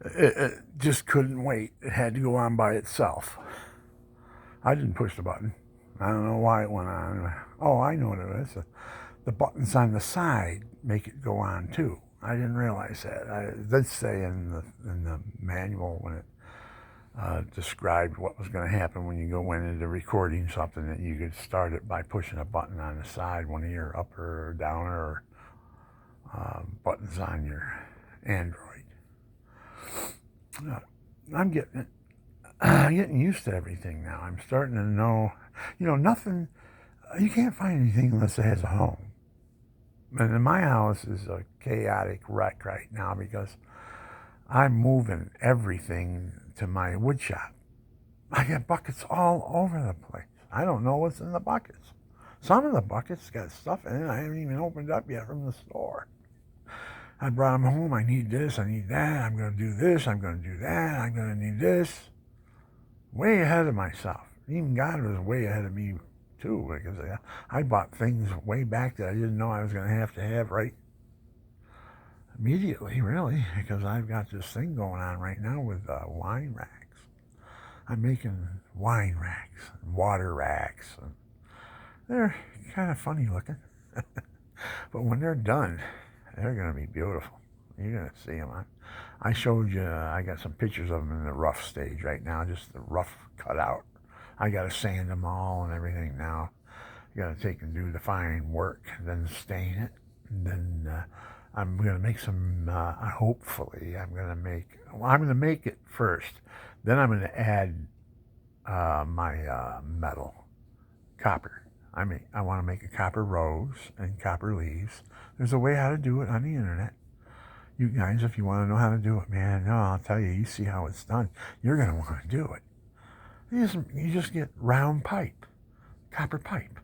it just couldn't wait. It had to go on by itself. I didn't push the button. I don't know why it went on. Oh, I know what it is. The buttons on the side make it go on too. I didn't realize that. It did say in the manual when it described what was going to happen when you go into recording something, that you could start it by pushing a button on the side, one of your upper or downer or buttons on your Android. I'm getting used to everything now. I'm starting to know, nothing. You can't find anything unless it has a home. And my house is a chaotic wreck right now because I'm moving everything to my wood shop. I got buckets all over the place. I don't know what's in the buckets. Some of the buckets got stuff in it I haven't even opened up yet from the store. I brought them home. I need this. I need that. I'm going to do this. I'm going to do that. I'm going to need this. Way ahead of myself. Even God was way ahead of me too, because I bought things way back that I didn't know I was going to have right immediately, really, because I've got this thing going on right now with wine racks. I'm making wine racks, and water racks, and they're kind of funny looking. But when they're done, they're going to be beautiful. You're going to see them. I showed you, I got some pictures of them in the rough stage right now, just the rough cutout. I got to sand them all and everything now. You got to take and do the fine work, then stain it, and then I'm going to make some, hopefully, I'm going to make it first. Then I'm going to add my metal, copper. I want to make a copper rose and copper leaves. There's a way how to do it on the internet. You guys, if you want to know how to do it, man, no, I'll tell you, you see how it's done. You're going to want to do it. You just get round pipe, copper pipe.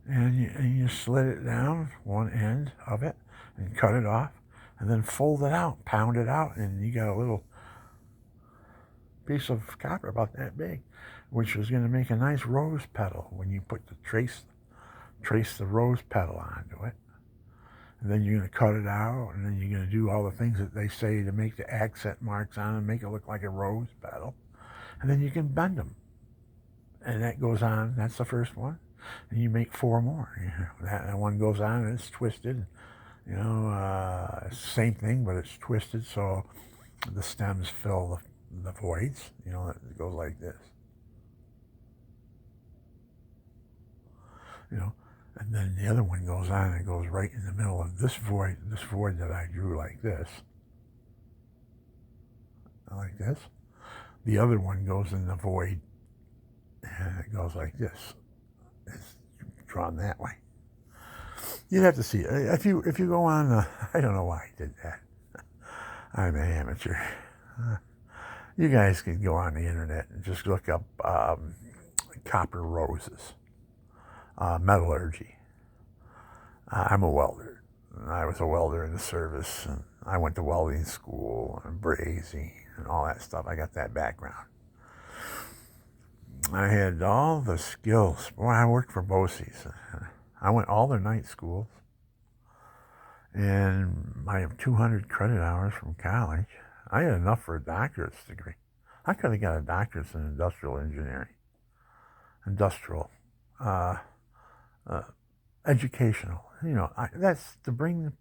And you slit it down, one end of it, and cut it off, and then fold it out, pound it out, and you got a little piece of copper about that big, which is going to make a nice rose petal when you put the trace the rose petal onto it. And then you're going to cut it out, and then you're going to do all the things that they say to make the accent marks on it and make it look like a rose petal. And then you can bend them. And that goes on. That's the first one. And you make 4 more. That one goes on and it's twisted. It's the same thing, but it's twisted so the stems fill the voids. It goes like this. And then the other one goes on and it goes right in the middle of this void that I drew like this. Like this. The other one goes in the void and it goes like this. It's drawn that way. You'd have to see it. If you go on, I don't know why I did that. I'm an amateur. You guys can go on the internet and just look up copper roses, metallurgy. I'm a welder. I was a welder in the service, and I went to welding school and brazing and all that stuff. I got that background. I had all the skills. Boy, I worked for BOCES. I went all their night schools. And I have 200 credit hours from college. I had enough for a doctorate's degree. I could have got a doctorate's in industrial engineering. Industrial. Educational. That's to bring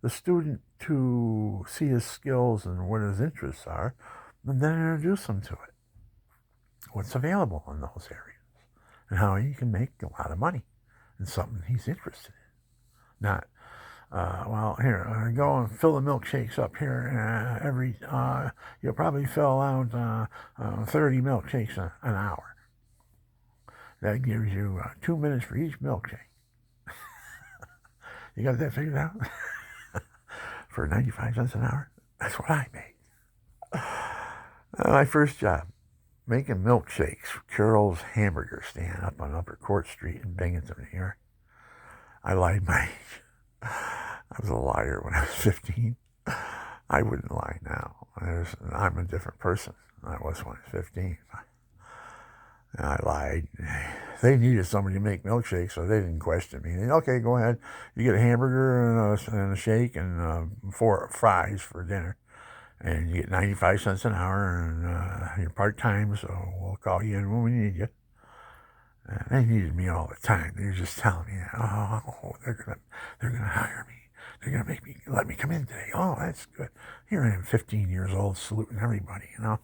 the student to see his skills and what his interests are, and then introduce him to it. What's available in those areas, and how he can make a lot of money in something he's interested in. Not, here, go and fill the milkshakes up here. You'll probably fill out 30 milkshakes an hour. That gives you 2 minutes for each milkshake. You got that figured out? For 95 cents an hour? That's what I made. My first job, making milkshakes for Carol's Hamburger Stand up on Upper Court Street in Binghamton, New York. I lied my age. I was a liar when I was 15. I wouldn't lie now. I'm a different person than I was when I was 15. And I lied. They needed somebody to make milkshakes, so they didn't question me. They said, okay, go ahead. You get a hamburger and a shake and 4 fries for dinner. And you get 95 cents an hour, and you're part-time, so we'll call you in when we need you. They needed me all the time. They were just telling me, oh, they're gonna hire me. They're gonna let me come in today. Oh, that's good. Here I am, 15 years old, saluting everybody, you know.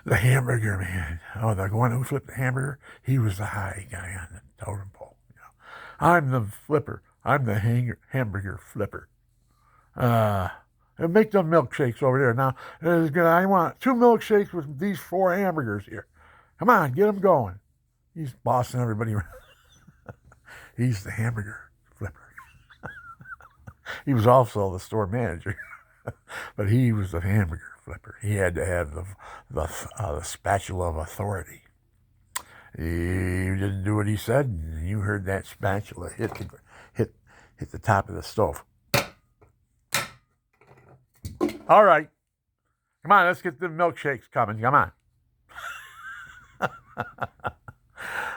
The hamburger man. Oh, the one who flipped the hamburger, he was the high guy on the totem pole. You know. I'm the flipper. I'm the hamburger flipper. And make them milkshakes over there. Now, I want 2 milkshakes with these 4 hamburgers here. Come on, get them going. He's bossing everybody around. He's the hamburger flipper. He was also the store manager, but he was the hamburger flipper. He had to have the spatula of authority. You didn't do what he said, and you heard that spatula hit the top of the stove. All right. Come on, let's get the milkshakes coming. Come on.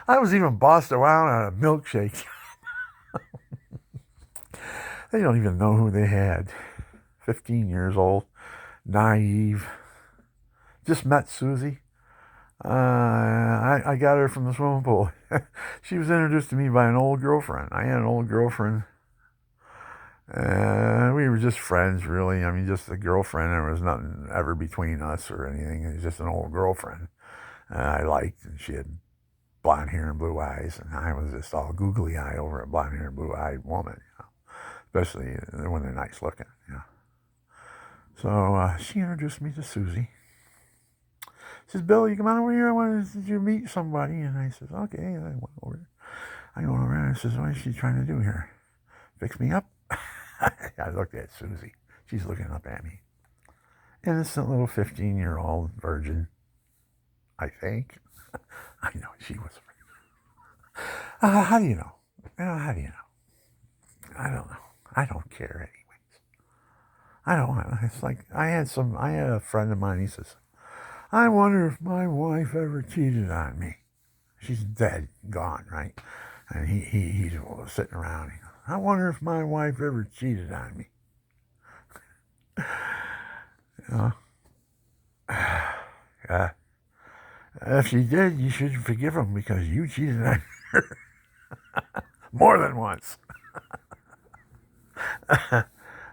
I was even bossed around on a milkshake. They don't even know who they had. 15 years old, naive. Just met Susie. I got her from the swimming pool. She was introduced to me by an old girlfriend. I had an old girlfriend. We were just friends, really. I mean, just a girlfriend. There was nothing ever between us or anything. It was just an old girlfriend I liked, and she had blonde hair and blue eyes, and I was just all googly eyed over a blonde hair and blue eyed woman, you know, especially when they're nice looking, you know. So she introduced me to Susie. She says, Bill, you come on over here. I wanted you to meet somebody. And I says, okay. And I went over there. I go over there and I says, what is she trying to do here? Fix me up? I looked at Susie. She's looking up at me. Innocent little 15-year-old virgin, I think. I know she was. How do you know? How do you know? I don't know. I don't care anyways. I don't. It's like I had a friend of mine. He says, I wonder if my wife ever cheated on me. She's dead, gone, right? And he's sitting around. He goes, I wonder if my wife ever cheated on me. You know? If she did, you should forgive him because you cheated on her more than once.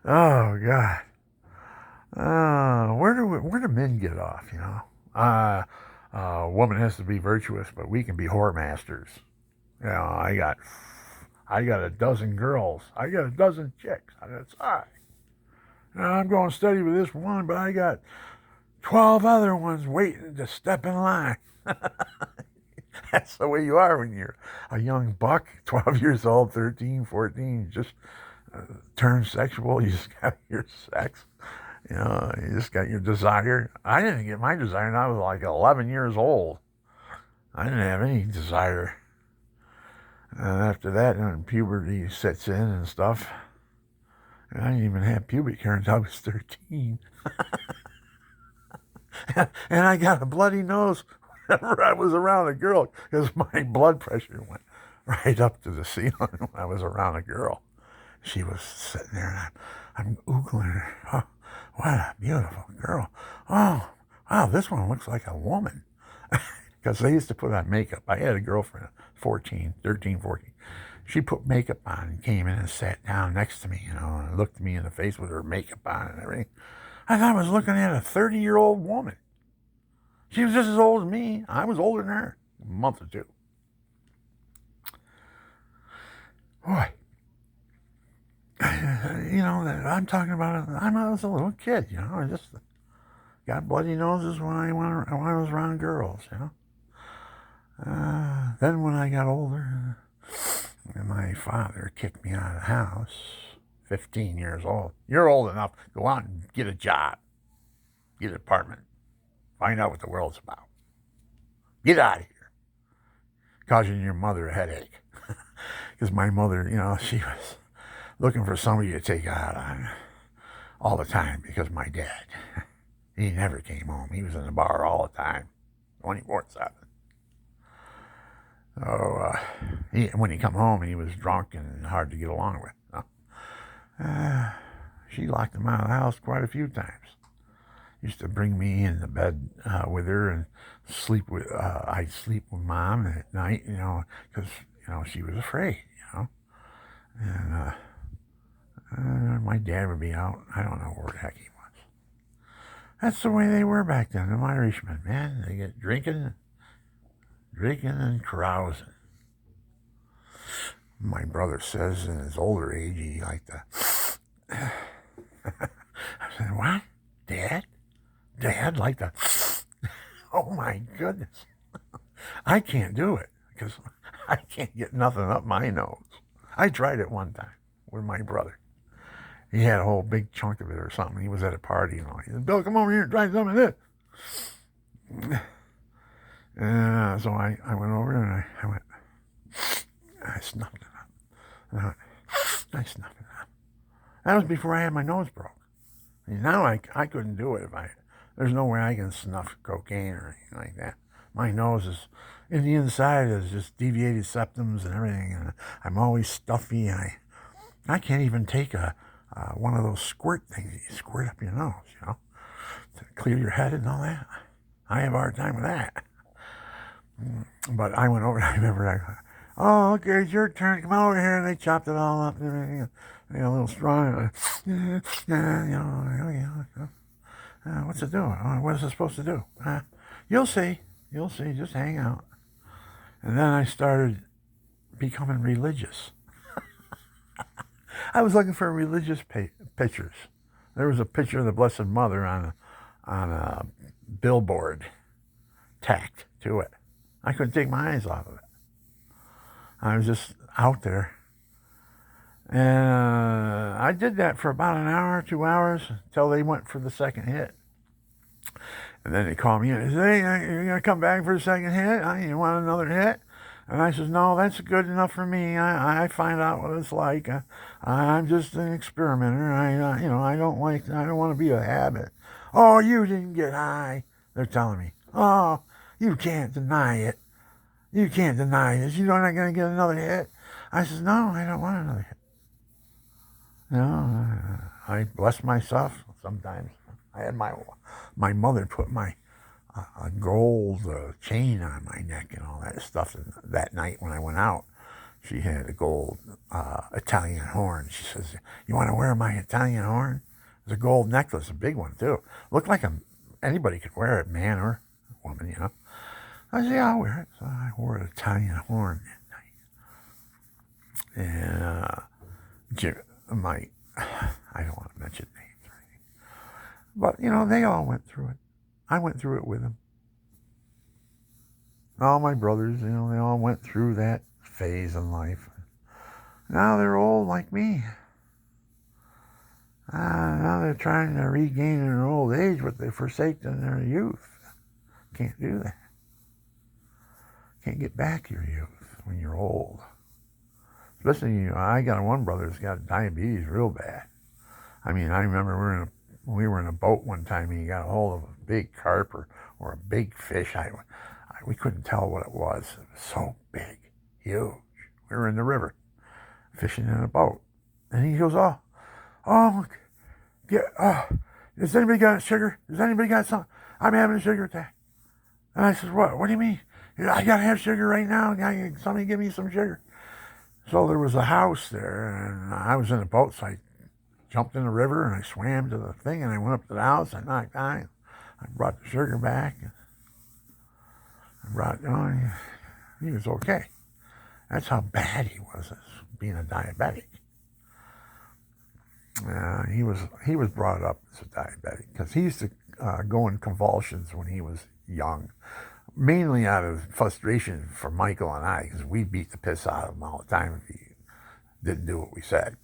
Oh God. Where do men get off? You know, a woman has to be virtuous, but we can be whore masters. You know, I got a dozen girls. I got a dozen chicks on the side. Now, I'm going steady with this one, but I got 12 other ones waiting to step in line. That's the way you are when you're a young buck, 12 years old, 13, 14, just turned sexual. You just got your sex. You know, you just got your desire. I didn't get my desire until I was like 11 years old. I didn't have any desire. And after that, when puberty sets in and stuff, and I didn't even have pubic hair until I was 13. And I got a bloody nose whenever I was around a girl because my blood pressure went right up to the ceiling when I was around a girl. She was sitting there, and I'm oogling her. Oh, what a beautiful girl. Oh, wow, this one looks like a woman. Because they used to put on makeup. I had a girlfriend, 13, 14. She put makeup on and came in and sat down next to me, you know, and looked me in the face with her makeup on and everything. I thought I was looking at a 30-year-old woman. She was just as old as me. I was older than her, a month or two. Boy. You know, I'm talking about, I was a little kid, you know. I just got bloody noses when I was around girls, you know. Then when I got older, my father kicked me out of the house, 15 years old. You're old enough, go out and get a job, get an apartment, find out what the world's about. Get out of here, causing your mother a headache. Because my mother, you know, she was looking for somebody to take out on all the time because my dad, he never came home. He was in the bar all the time. 24/7. So when he come home, he was drunk and hard to get along with. She locked him out of the house quite a few times. Used to bring me in the bed with her and sleep with. I'd sleep with Mom at night, because she was afraid, and my dad would be out. I don't know where the heck he was. That's the way they were back then. The Irishmen, man, they get drinking and carousing. My brother says in his older age he liked to. I said, what? Dad liked to. Oh my goodness. I can't do it because I can't get nothing up my nose. I tried it one time with my brother. He had a whole big chunk of it or something. He was at a party and all. He said, Bill, come over here and try some of this. So I went over and I snuffed it up. I snuffed it up. That was before I had my nose broke. And now I couldn't do it there's no way I can snuff cocaine or anything like that. My nose is, in the inside is just deviated septums and everything, and I'm always stuffy. I can't even take one of those squirt things you squirt up your nose, to clear your head and all that. I have a hard time with that. But I went over, I remember, oh, okay, it's your turn, come over here, and they chopped it all up and everything. They got a little straw, what's it doing? What is it supposed to do? You'll see, just hang out. And then I started becoming religious. I was looking for religious pictures. There was a picture of the Blessed Mother on a billboard tacked to it. I couldn't take my eyes off of it. I was just out there. And I did that for about an hour, 2 hours, until they went for the second hit. And then they called me in and said, hey, you're going to come back for a second hit? You want another hit? And I said, no, that's good enough for me. I find out what it's like. I'm just an experimenter. I don't want to be a habit. Oh, you didn't get high. They're telling me, oh, you can't deny it. You can't deny this. You're not going to get another hit. I said, no, I don't want another hit. I bless myself sometimes. I had my mother put a gold chain on my neck and all that stuff. And that night when I went out, she had a gold Italian horn. She says, you want to wear my Italian horn? It was a gold necklace, a big one too. Looked like anybody could wear it, man or woman, I said, yeah, I'll wear it. So I wore an Italian horn that night. And I don't want to mention names or anything. But, they all went through it. I went through it with them. All my brothers, they all went through that phase in life. Now they're old like me. Now they're trying to regain their old age what they forsaken in their youth. Can't do that. Can't get back your youth when you're old. Especially, I got one brother that's got diabetes real bad. I remember we were in a boat one time and he got a hold of a big carp or a big fish. We couldn't tell what it was. It was so big, huge. We were in the river fishing in a boat. And he goes, has anybody got sugar? Has anybody got something? I'm having a sugar attack. And I said, what do you mean? I got to have sugar right now. Somebody give me some sugar. So there was a house there, and I was in a boat, so I jumped in the river, and I swam to the thing, and I went up to the house, I knocked on it, I brought the sugar back, and he was okay. That's how bad he was as being a diabetic. He was brought up as a diabetic, because he used to go in convulsions when he was young, mainly out of frustration for Michael and I, because we beat the piss out of him all the time if he didn't do what we said.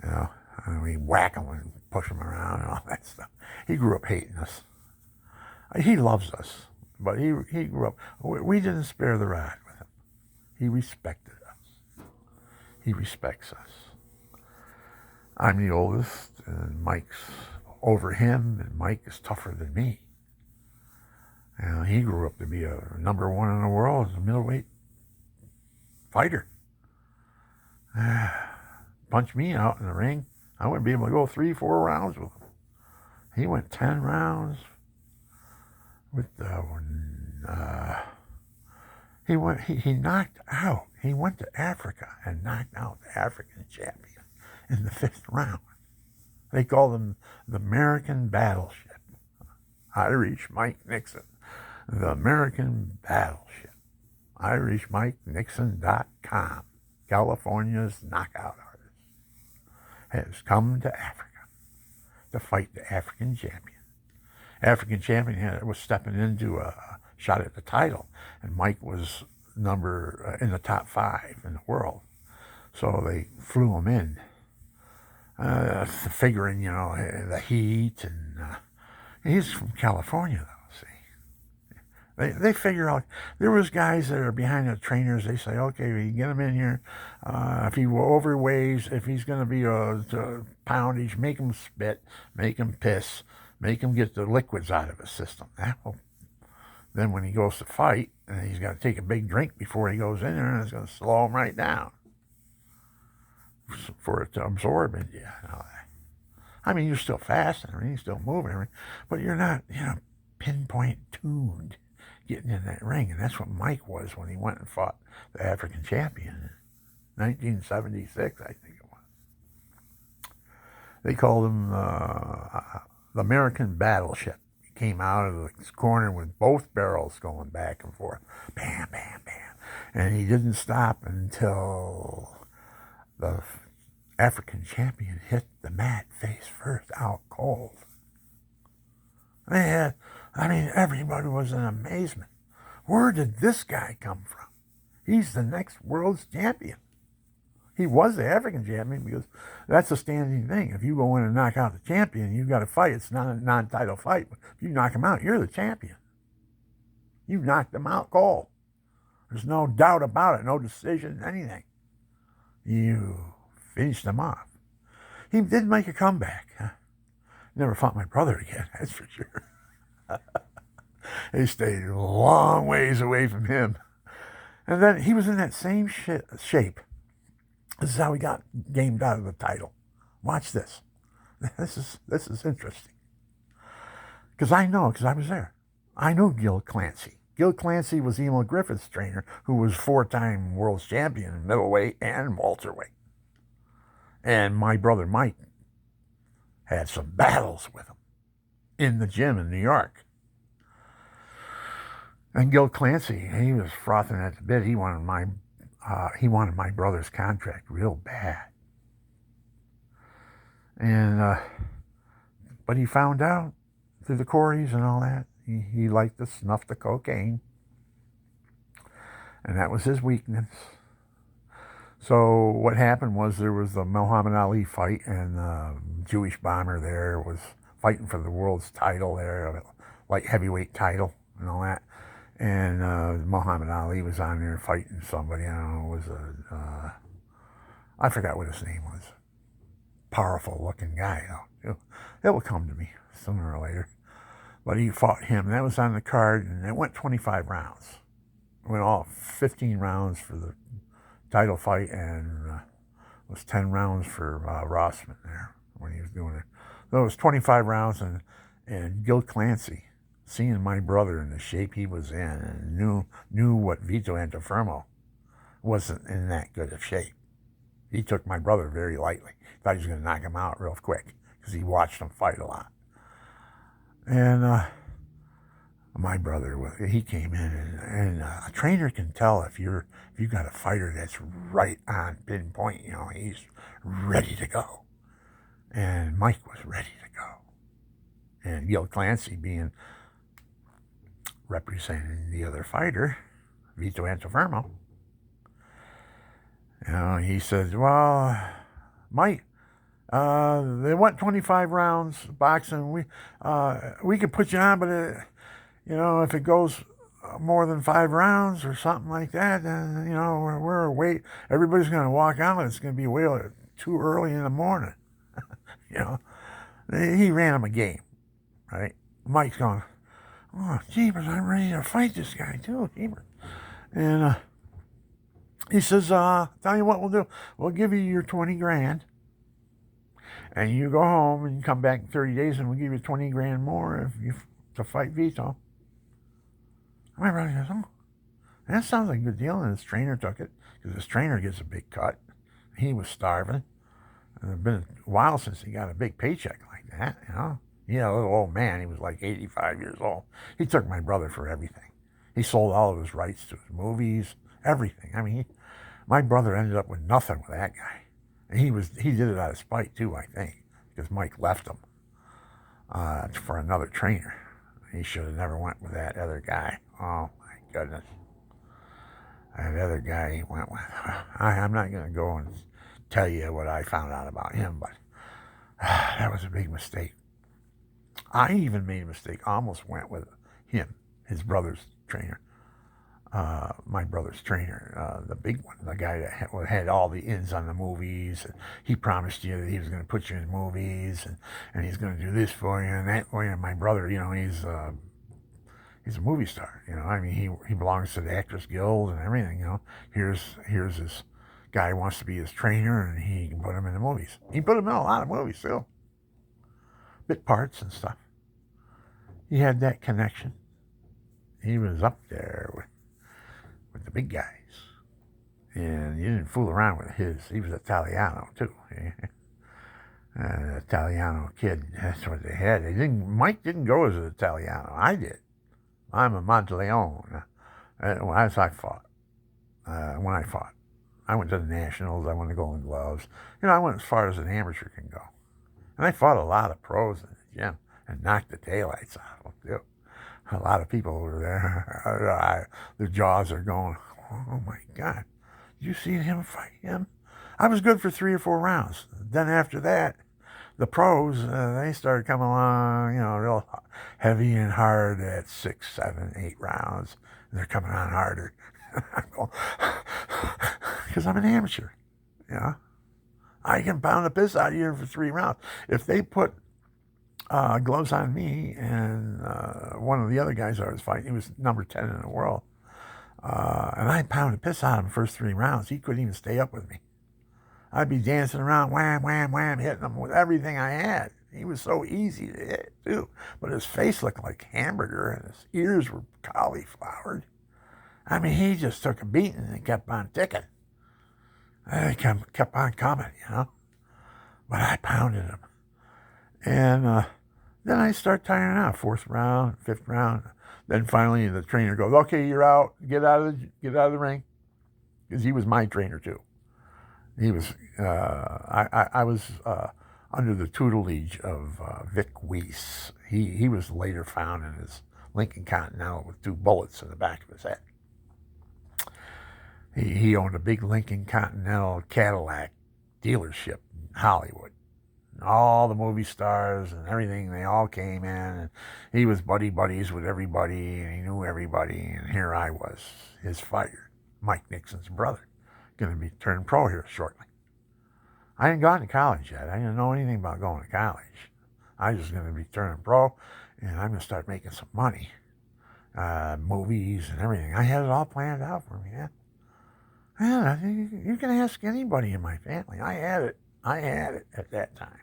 And we whack him and push him around and all that stuff. He grew up hating us. He loves us, but he grew up. We didn't spare the rod with him. He respected us. He respects us. I'm the oldest, and Mike's over him, and Mike is tougher than me. And he grew up to be a #1 in the world as a middleweight fighter. Punch me out in the ring, I wouldn't be able to go 3-4 rounds with him. He went 10 rounds with he knocked out. He went to Africa and knocked out the African champion in the 5th round. They called him the American Battleship. Irish Mike Nixon. The American Battleship. IrishMikeNixon.com. California's knockout artist has come to Africa to fight the African champion. African champion was stepping into a shot at the title, and Mike was in the top 5 in the world. So they flew him in, figuring, the heat, and he's from California, though, see. They figure out, there was guys that are behind the trainers, they say, okay, we get him in here, if he overweighs, if he's going to be a poundage, make him spit, make him piss, make him get the liquids out of his system. Then when he goes to fight, and he's got to take a big drink before he goes in there, and it's going to slow him right down for it to absorb into you. I mean, you're still fast and everything, still moving, but you're not, pinpoint tuned getting in that ring. And that's what Mike was when he went and fought the African champion in 1976, I think it was. They called him the American Battleship. He came out of the corner with both barrels going back and forth. Bam, bam, bam. And he didn't stop until the African champion hit the mat face first, out cold. Everybody was in amazement. Where did this guy come from? He's the next world's champion. He was the African champion because that's a standing thing. If you go in and knock out the champion, you've got to fight. It's not a non-title fight. But if you knock him out, you're the champion. You knocked him out cold. There's no doubt about it. No decision, anything. You finished him off. He did make a comeback. Never fought my brother again, that's for sure. He stayed a long ways away from him. And then he was in that same shape. This is how he got gamed out of the title. Watch this. This is interesting. Because I was there. I knew Gil Clancy. Gil Clancy was Emil Griffith's trainer, who was 4-time world champion in middleweight and welterweight. And my brother Mike had some battles with him in the gym in New York. And Gil Clancy, he was frothing at the bit. He wanted my brother's contract real bad. And but he found out through the Corys and all that, he liked to snuff the cocaine. And that was his weakness. So what happened was there was the Muhammad Ali fight, and the Jewish bomber there was fighting for the world's title there, light heavyweight title and all that. And Muhammad Ali was on there fighting somebody. I don't know, it was I forgot what his name was. Powerful looking guy, though. It will come to me sooner or later. But he fought him. That was on the card, and it went 25 rounds. It went all 15 rounds for the title fight, and it was 10 rounds for Rossman there when he was doing it. So it was 25 rounds, and Gil Clancy, seeing my brother in the shape he was in, and knew what Vito Antuofermo wasn't in that good of shape. He took my brother very lightly. Thought he was going to knock him out real quick because he watched him fight a lot. And my brother, he came in, and a trainer can tell if you got a fighter that's right on pinpoint. He's ready to go. And Mike was ready to go. And Gil Clancy, being representing the other fighter, Vito Antuofermo, he says, well, Mike, they went 25 rounds boxing. We could put you on, but if it goes more than 5 rounds or something like that, then we're wait. Everybody's going to walk out. It's going to be way too early in the morning. He ran him a game, right? Mike's going, Oh, jeepers, I'm ready to fight this guy too, jeepers. And he says, tell you what we'll do. We'll give you your 20 grand. And you go home and come back in 30 days and we'll give you 20 grand more if you to fight Vito. My brother goes, oh, that sounds like a good deal. And his trainer took it because his trainer gets a big cut. He was starving. And it's been a while since he got a big paycheck like that, you know. He had a little old man. He was like 85 years old. He took my brother for everything. He sold all of his rights to his movies, everything. I mean, my brother ended up with nothing with that guy. And he did it out of spite too, I think, because Mike left him for another trainer. He should have never went with that other guy. Oh my goodness. That other guy he went with. I'm not going to go and tell you what I found out about him, but that was a big mistake. I even made a mistake. I almost went with him, his brother's trainer. My brother's trainer, the big one, the guy that had all the ins on the movies. And he promised you that he was going to put you in movies and he's going to do this for you and that for you. And my brother, you know, he's a movie star. You know, I mean, he belongs to the Actors Guild and everything. You know, here's this guy who wants to be his trainer and he can put him in the movies. He put him in a lot of movies too, bit parts and stuff. He had that connection. He was up there with the big guys. And you didn't fool around with his. He was Italiano, too. Italiano kid, that's what they had. Mike didn't go as an Italiano. I did. I'm a Monteleone. As I fought. When I fought. I went to the Nationals. I won the Golden Gloves. You know, I went as far as an amateur can go. And I fought a lot of pros in the gym and knocked the daylights out of them, too. A lot of people over there, their jaws are going, oh my God, did you see him fight him? I was good for 3 or 4 rounds. Then after that, the pros, they started coming along, you know, real heavy and hard at 6, 7, 8 rounds. And they're coming on harder. Because I'm an amateur, you know. I can pound the piss out of you for 3 rounds. If they put gloves on me and one of the other guys I was fighting, he was number 10 in the world, and I pounded the piss out of him the first 3 rounds. He couldn't even stay up with me. I'd be dancing around, wham, wham, wham, hitting him with everything I had. He was so easy to hit, too. But his face looked like hamburger, and his ears were cauliflowered. I mean, he just took a beating and kept on ticking. He kept on coming, you know. But I pounded him. And then I start tiring out. 4th round, 5th round. Then finally the trainer goes, okay, you're out. Get out of the ring. Because he was my trainer, too. He was, I was under the tutelage of Vic Weiss. He was later found in his Lincoln Continental with 2 bullets in the back of his head. He owned a big Lincoln Continental Cadillac dealership in Hollywood. All the movie stars and everything, they all came in. And he was buddies with everybody, and he knew everybody. And here I was, his fighter, Mike Nixon's brother, going to be turned pro here shortly. I hadn't gone to college yet. I didn't know anything about going to college. I was just going to be turning pro, and I'm going to start making some money. Movies and everything. I had it all planned out for me, yeah. Yeah, you can ask anybody in my family. I had it at that time.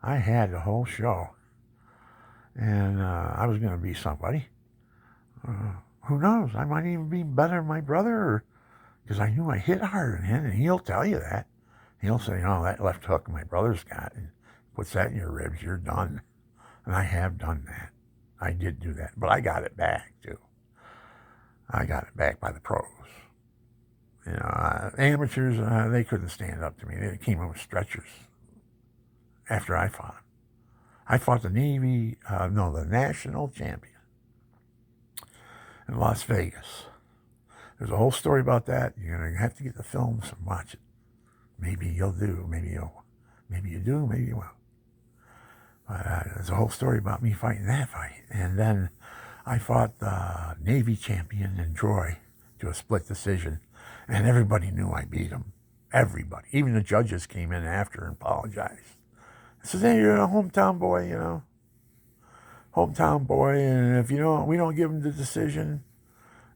I had the whole show. And I was going to be somebody. Who knows? I might even be better than my brother, because I knew I hit harder than him, and he'll tell you that. He'll say, oh, that left hook my brother's got, and puts that in your ribs, you're done. And I have done that. I did do that. But I got it back, too. I got it back by the pros. You know, amateurs, they couldn't stand up to me. They came in with stretchers after I fought them. I fought the the national champion in Las Vegas. There's a whole story about that. You're going to have to get the films and watch it. Maybe you'll do. Maybe you do. Maybe you won't. But there's a whole story about me fighting that fight. And then I fought the Navy champion in Troy to a split decision. And everybody knew I beat him. Everybody. Even the judges came in after and apologized. I said, hey, you're a hometown boy, you know. hometown boy, and if we don't give him the decision,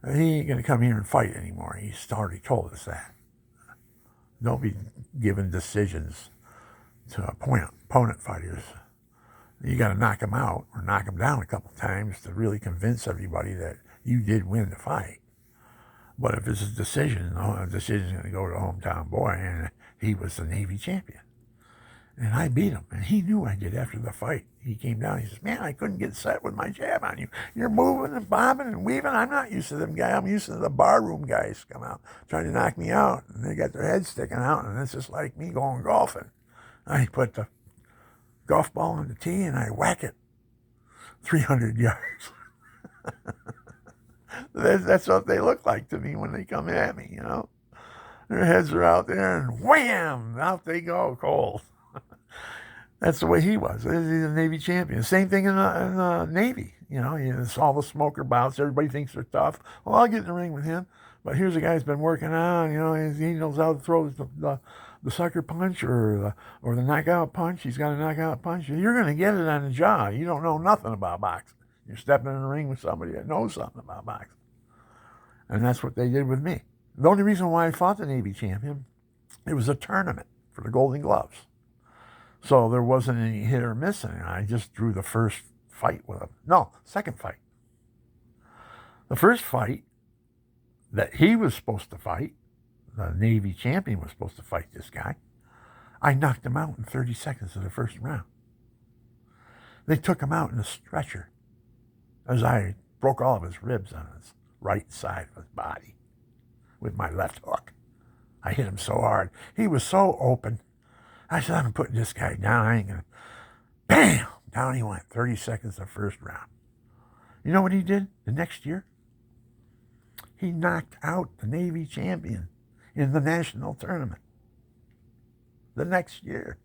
he ain't going to come here and fight anymore. He's already told us that. Don't be giving decisions to opponent fighters. You got to knock them out or knock them down a couple times to really convince everybody that you did win the fight. But if it's a decision, the decision's going to go to the hometown boy, and he was the Navy champion. And I beat him, and he knew I did after the fight. He came down, he says, man, I couldn't get set with my jab on you. You're moving and bobbing and weaving. I'm not used to them guys. I'm used to the barroom guys come out trying to knock me out, and they got their heads sticking out, and it's just like me going golfing. I put the golf ball on the tee, and I whack it 300 yards. That's what they look like to me when they come at me, Their heads are out there, and wham, out they go, cold. That's the way he was. He's a Navy champion. Same thing in the Navy. It's all the smoker bouts. Everybody thinks they're tough. Well, I'll get in the ring with him. But here's a guy who's been working on. He knows how to throw the sucker punch or the knockout punch. He's got a knockout punch. You're going to get it on the jaw. You don't know nothing about boxing. You're stepping in the ring with somebody that knows something about boxing. And that's what they did with me. The only reason why I fought the Navy champion, it was a tournament for the Golden Gloves. So there wasn't any hit or miss in it. I just drew the first fight with him. No, second fight. The first fight that he was supposed to fight, the Navy champion was supposed to fight this guy, I knocked him out in 30 seconds of the first round. They took him out in a stretcher as I broke all of his ribs on his right side of his body with my left hook. I hit him so hard. He was so open. I said, I'm putting this guy down. I ain't going to. Bam! Down he went. 30 seconds the first round. You know what he did the next year? He knocked out the Navy champion in the national tournament. The next year.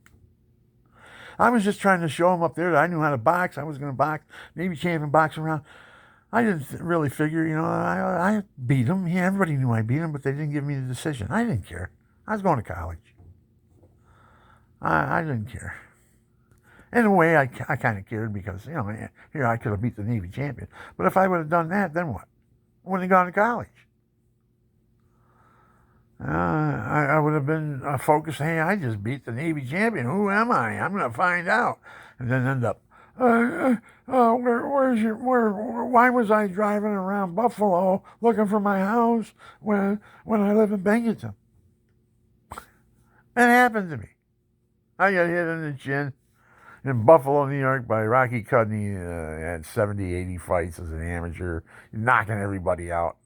I was just trying to show him up there that I knew how to box. I was going to box. Navy champion boxing around. I didn't really figure, I beat him. Yeah, everybody knew I beat him, but they didn't give me the decision. I didn't care. I was going to college. I didn't care. In a way, I kind of cared because, here I could have beat the Navy champion. But if I would have done that, then what? I wouldn't have gone to college. I would have been focused, hey, I just beat the Navy champion. Who am I? I'm going to find out. And then end up, why was I driving around Buffalo looking for my house when I live in Binghamton? That happened to me. I got hit in the chin in Buffalo, New York by Rocky Cudney. Had 70, 80 fights as an amateur, knocking everybody out.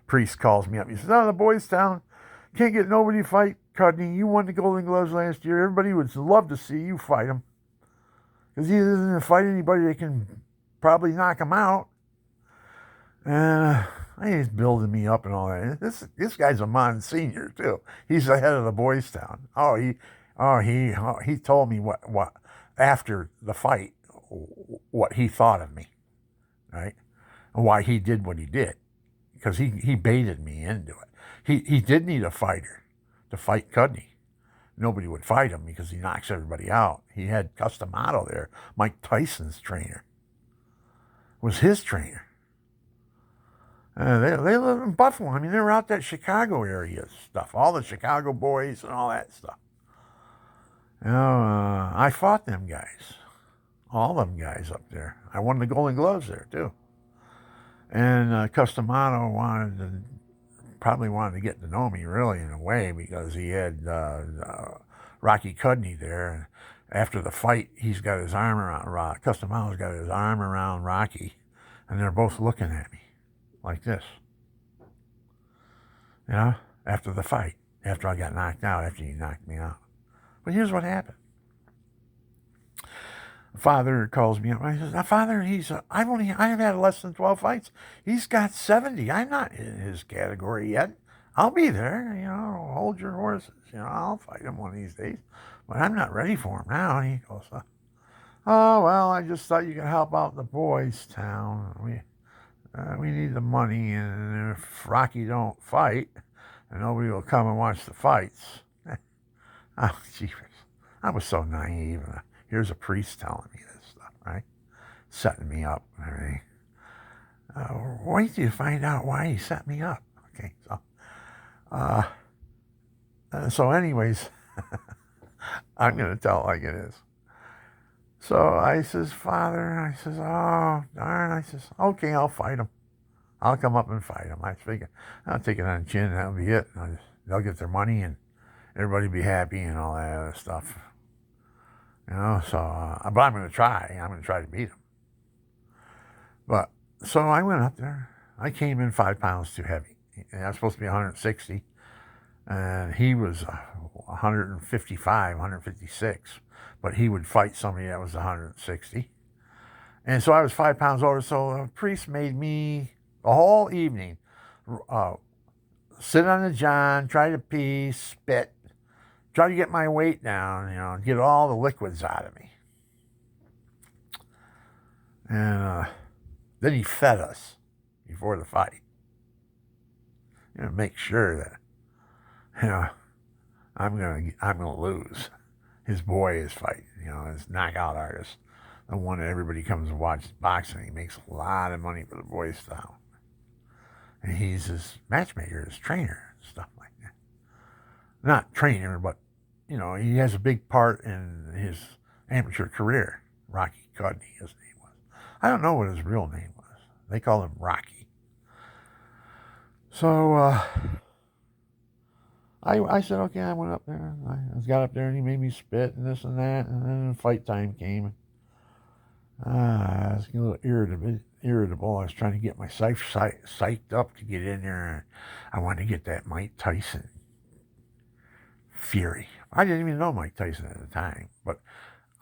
Priest calls me up. He says, the Boys Town, can't get nobody to fight Cudney. You won the Golden Gloves last year. Everybody would love to see you fight him. Because he doesn't going to fight anybody that can probably knock him out. He's building me up and all that. This guy's a Monsignor, too. He's the head of the Boys Town. He told me what after the fight, what he thought of me, right? And why he did what he did. Because he baited me into it. He did need a fighter to fight Cudney. Nobody would fight him because he knocks everybody out. He had Customato there. Mike Tyson's trainer was his trainer. They live in Buffalo. I mean, they were out that Chicago area stuff. All the Chicago boys and all that stuff. I fought them guys. All them guys up there. I won the Golden Gloves there, too. And Customato probably wanted to get to know me, really, in a way, because he had Rocky Cudney there. After the fight, he's got his arm around Customato's got his arm around Rocky, and they're both looking at me like this. After the fight, after I got knocked out, after he knocked me out. But here's what happened. Father calls me up. I says, Father, I've had less than 12 fights. He's got 70. I'm not in his category yet. I'll be there. Hold your horses. I'll fight him one of these days. But I'm not ready for him now. And he goes, well, I just thought you could help out the Boys Town. We need the money, and if Rocky don't fight, then nobody will come and watch the fights. Jeepers. I was so naive. Here's a priest telling me this stuff, right? setting me up and everything. Wait till you find out why he set me up. Okay, so anyways, I'm going to tell it like it is. So I says, Father, I says, oh, darn. I says, okay, I'll fight him. I'll come up and fight him. I figure I'll take it on the chin and that'll be it. They'll get their money and everybody be happy and all that other stuff. You know, so, but I'm going to try. I'm going to try to beat him. But, so I went up there. I came in 5 pounds too heavy. And I was supposed to be 160. And he was 155, 156. But he would fight somebody that was 160. And so I was 5 pounds over. So the priest made me the whole evening sit on the john, try to pee, spit, try to get my weight down, you know, get all the liquids out of me. And then he fed us before the fight. You know, make sure that, you know, I'm gonna lose. His boy is fighting, you know, his knockout artist, the one that everybody comes and watches boxing. He makes a lot of money for the boys style. And he's his matchmaker, his trainer, and stuff like that. Not trainer, but, you know, he has a big part in his amateur career. Rocky Cudney, his name was. I don't know what his real name was. They call him Rocky. So I said, okay, I went up there. I got up there and he made me spit and this and that. And then fight time came. I was a little irritable. I was trying to get myself psyched up to get in there. I wanted to get that Mike Tyson fury. I didn't even know Mike Tyson at the time, but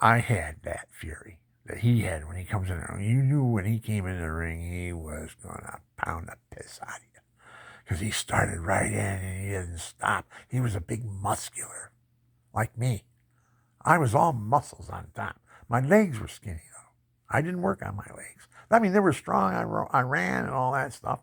I had that fury that he had when he comes in there. You knew when he came in the ring, he was going to pound the piss out of you. Because he started right in and he didn't stop. He was a big muscular, like me. I was all muscles on top. My legs were skinny, though. I didn't work on my legs. I mean, they were strong. I ran and all that stuff.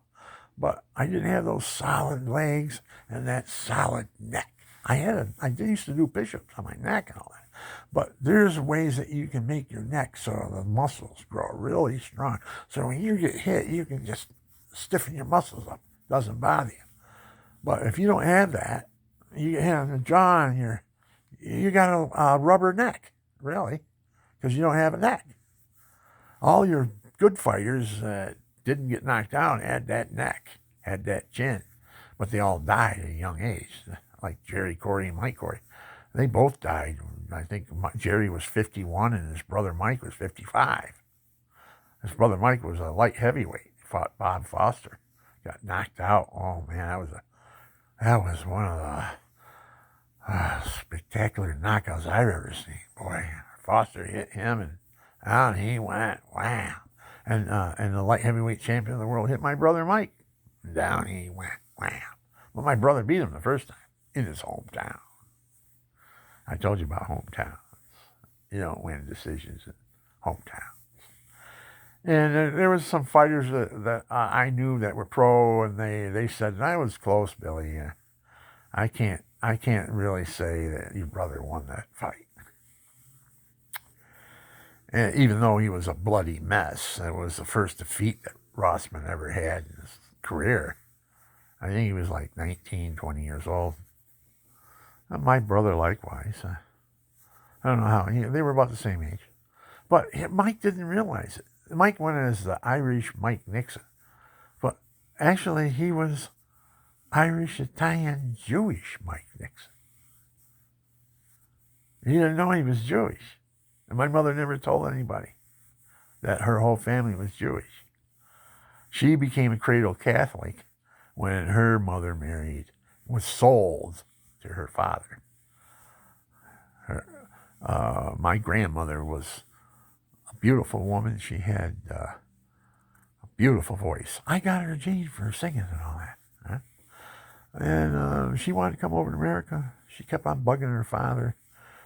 But I didn't have those solid legs and that solid neck. I used to do push-ups on my neck and all that. But there's ways that you can make your neck so the muscles grow really strong. So when you get hit, you can just stiffen your muscles up. It doesn't bother you. But if you don't have that, you get hit on the jaw and you got a rubber neck, really, because you don't have a neck. All your good fighters that didn't get knocked out had that neck, had that chin, but they all died at a young age, like Jerry Corey and Mike Corey. They both died. I think Jerry was 51 and his brother Mike was 55. His brother Mike was a light heavyweight. He fought Bob Foster. Got knocked out. Oh, man, that was one of the spectacular knockouts I've ever seen. Boy, Foster hit him and down he went. Wow. And the light heavyweight champion of the world hit my brother Mike. Down he went. Wow. Well, my brother beat him the first time in his hometown. I told you about hometowns. You don't win decisions in hometowns. And there was some fighters that I knew that were pro, and they said, I was close, Billy. I can't really say that your brother won that fight. And even though he was a bloody mess, it was the first defeat that Rossman ever had in his career. I think he was like 19, 20 years old. And my brother likewise. I don't know how. They were about the same age. But Mike didn't realize it. Mike went as the Irish Mike Nixon. But actually, he was Irish, Italian, Jewish Mike Nixon. He didn't know he was Jewish. And my mother never told anybody that her whole family was Jewish. She became a cradle Catholic when her mother was sold to her father. My grandmother was a beautiful woman. She had a beautiful voice. I got her a gene for singing and all that. Huh? And she wanted to come over to America. She kept on bugging her father.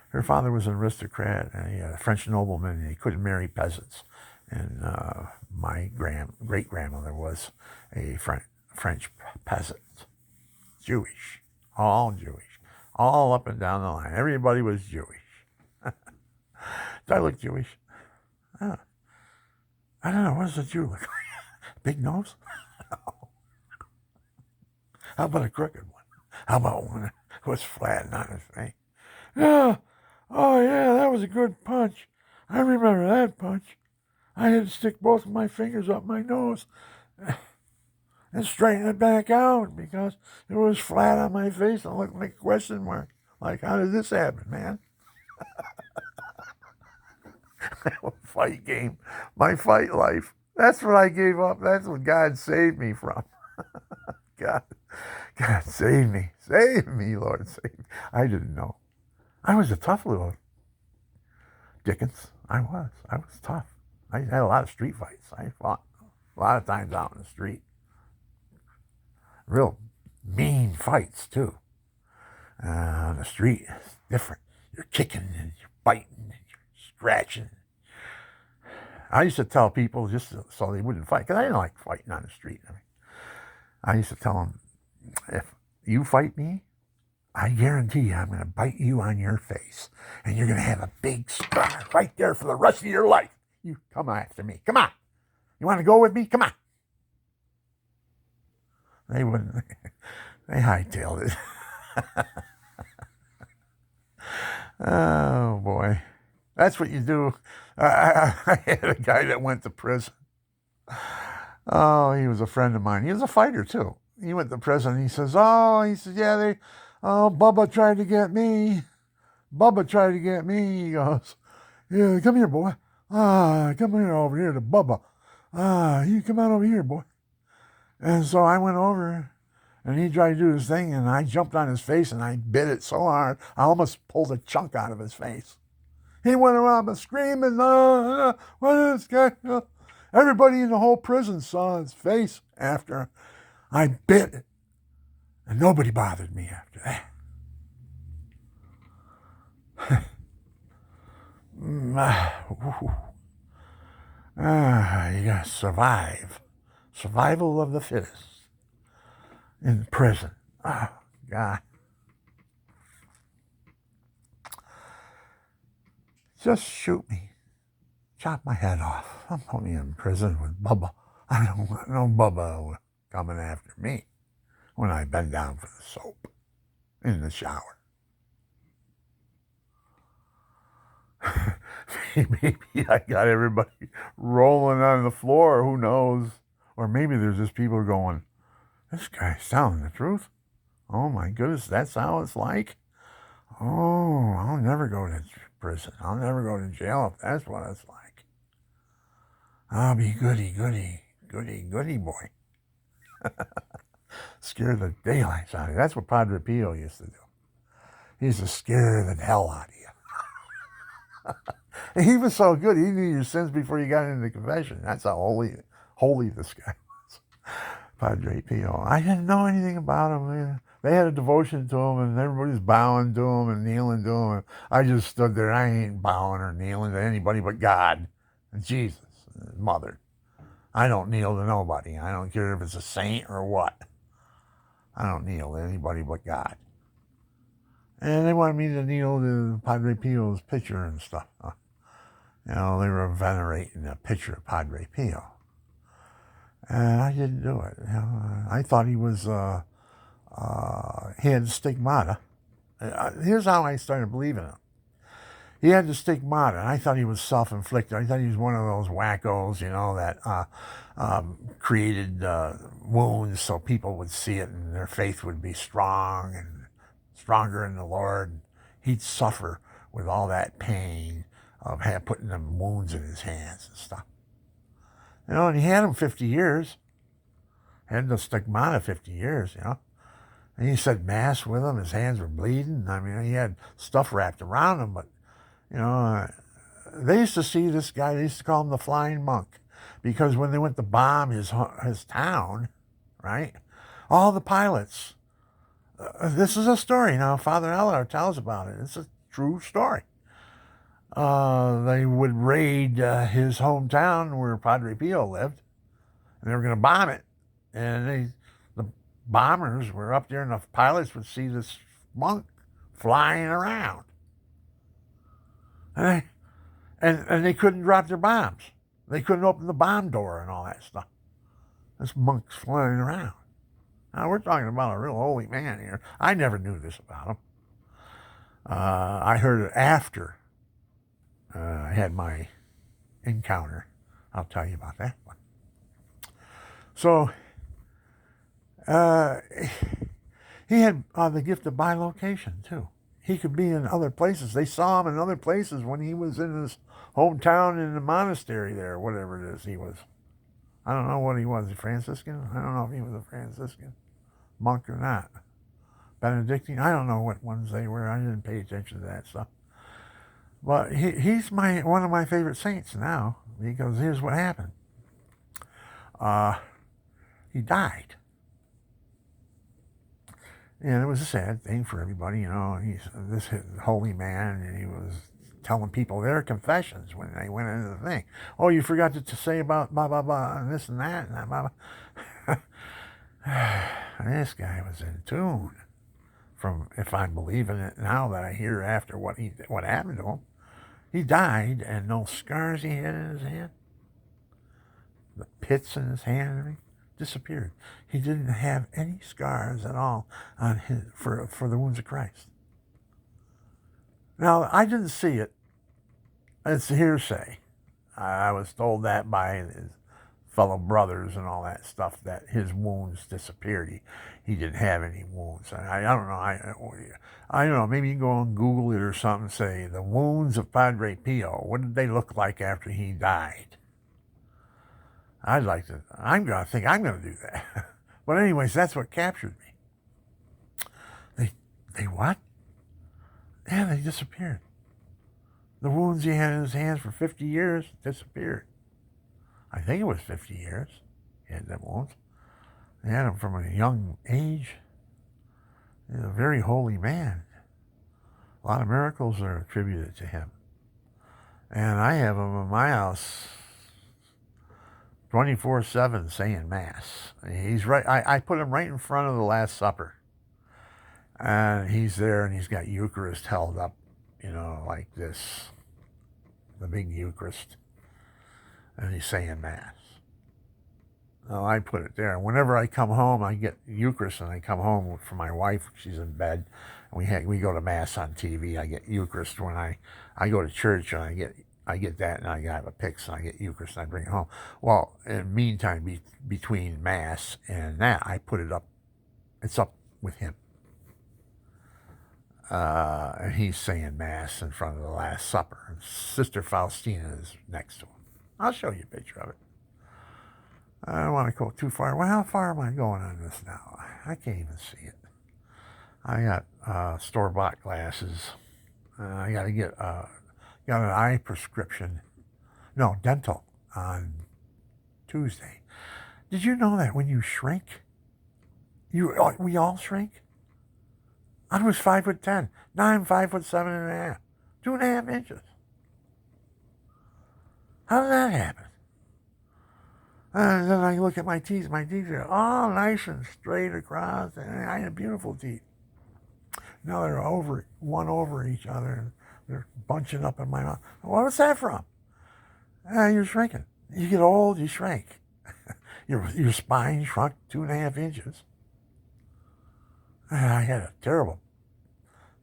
Her father was an aristocrat, a French nobleman, and he couldn't marry peasants. And my great-grandmother was a French peasant. Jewish. All Jewish. All up and down the line. Everybody was Jewish. Do I look Jewish? Oh. I don't know, what does a Jew look like? Big nose? How about a crooked one? How about one that was flat and on his face? Yeah. Oh, yeah, that was a good punch. I remember that punch. I had to stick both of my fingers up my nose and straighten it back out because it was flat on my face and looked like a question mark. Like, how did this happen, man? Fight game. My fight life. That's what I gave up. That's what God saved me from. God, God, save me. Save me, Lord, save me. I didn't know. I was a tough little Dickens. I was tough. I had a lot of street fights. I fought a lot of times out in the street. Real mean fights, too. On the street, it's different. You're kicking and you're biting and you're scratching. I used to tell people just so they wouldn't fight, because I didn't like fighting on the street. I used to tell them, if you fight me, I guarantee you I'm going to bite you on your face, and you're going to have a big scar right there for the rest of your life. You come after me. Come on. You want to go with me? Come on. They wouldn't. They hightailed it. Oh, boy. That's what you do. I had a guy that went to prison. Oh, he was a friend of mine. He was a fighter, too. He went to prison. He says, yeah, Bubba tried to get me. Bubba tried to get me. He goes, yeah, come here, boy. Come here over here to Bubba. You come on over here, boy. And so I went over, and he tried to do his thing, and I jumped on his face, and I bit it so hard, I almost pulled a chunk out of his face. He went around screaming, what is this guy? Everybody in the whole prison saw his face after I bit it. And nobody bothered me after that. You gotta survive. Survival of the fittest in prison. Oh, God. Just shoot me. Chop my head off. I'm only in prison with Bubba. I don't want no Bubba coming after me when I bend down for the soap in the shower. Maybe I got everybody rolling on the floor. Who knows? Or maybe there's just people going, this guy's telling the truth. Oh, my goodness, that's how it's like? Oh, I'll never go to prison. I'll never go to jail if that's what it's like. I'll be goody boy. Scare the daylights out of you. That's what Padre Pio used to do. He used to scare the hell out of you. He was so good, he knew your sins before you got into confession. That's how holy this guy was. Padre Pio. I didn't know anything about him, man. They had a devotion to him, and everybody's bowing to him and kneeling to him. And I just stood there. I ain't bowing or kneeling to anybody but God and Jesus and his mother. I don't kneel to nobody. I don't care if it's a saint or what. I don't kneel to anybody but God. And they wanted me to kneel to Padre Pio's picture and stuff. They were venerating a picture of Padre Pio. And I didn't do it. I thought he was, he had stigmata. Here's how I started believing him. He had the stigmata, and I thought he was self-inflicted. I thought he was one of those wackos, that created wounds so people would see it and their faith would be strong and stronger in the Lord. He'd suffer with all that pain of putting them wounds in his hands and stuff. And he had them 50 years. Had the stigmata 50 years, And he said Mass with him. His hands were bleeding. I mean, he had stuff wrapped around him, but they used to see this guy, they used to call him the Flying Monk, because when they went to bomb his town, right, all the pilots, this is a story now, Father Eller tells about it, it's a true story. They would raid his hometown where Padre Pio lived, and they were going to bomb it, and the bombers were up there, and the pilots would see this monk flying around. And they couldn't drop their bombs. They couldn't open the bomb door and all that stuff. This monk's flying around. Now, we're talking about a real holy man here. I never knew this about him. I heard it after I had my encounter. I'll tell you about that one. So, he had the gift of bilocation, too. He could be in other places. They saw him in other places when he was in his hometown in the monastery there, whatever it is he was. I don't know what he was, a Franciscan? I don't know if he was a Franciscan monk or not. Benedictine? I don't know what ones they were. I didn't pay attention to that stuff. But he's one of my favorite saints now, because here's what happened. He died. And it was a sad thing for everybody, you know. He's this holy man, and he was telling people their confessions when they went into the thing. Oh, you forgot to say about blah, blah, blah, and this and that, and blah, blah. This guy was in tune. From, if I'm believing it now that I hear after what happened to him. He died, and those scars he had in his hand, the pits in his hand and everything, disappeared. He didn't have any scars at all on his for the wounds of Christ. Now, I didn't see it. It's hearsay. I was told that by his fellow brothers and all that stuff, that his wounds disappeared. He didn't have any wounds. I don't know. I don't know. Maybe you can go and Google it or something. Say the wounds of Padre Pio. What did they look like after he died? I'd like to. I'm gonna do that. But anyways, that's what captured me. They what? Yeah, they disappeared. The wounds he had in his hands for 50 years disappeared. I think it was 50 years he had them wounds. They had him from a young age. He's a very holy man. A lot of miracles are attributed to him. And I have him in my house 24/7 saying Mass. He's right. I put him right in front of the Last Supper. And he's there, and he's got Eucharist held up, you know, like this. The big Eucharist. And he's saying Mass. So I put it there. Whenever I come home, I get Eucharist, and I come home for my wife. She's in bed. And we go to Mass on TV. I get Eucharist when I go to church, and I get that, and I have a Pix, and I get Eucharist, and I bring it home. Well, in the meantime, between Mass and that, I put it up. It's up with him. And he's saying Mass in front of the Last Supper. And Sister Faustina is next to him. I'll show you a picture of it. I don't want to go too far. Well, how far am I going on this now? I can't even see it. I got store-bought glasses. I got to get got an eye prescription. No, dental on Tuesday. Did you know that when you shrink, we all shrink? I was 5'10". Now I'm 5'7.5". 2.5 inches. How did that happen? And then I look at my teeth. My teeth are all nice and straight across, and I have beautiful teeth. Now they're one over each other, and they're bunching up in my mouth. What's that from? You're shrinking. You get old, you shrink. Your spine shrunk 2.5 inches. I had a terrible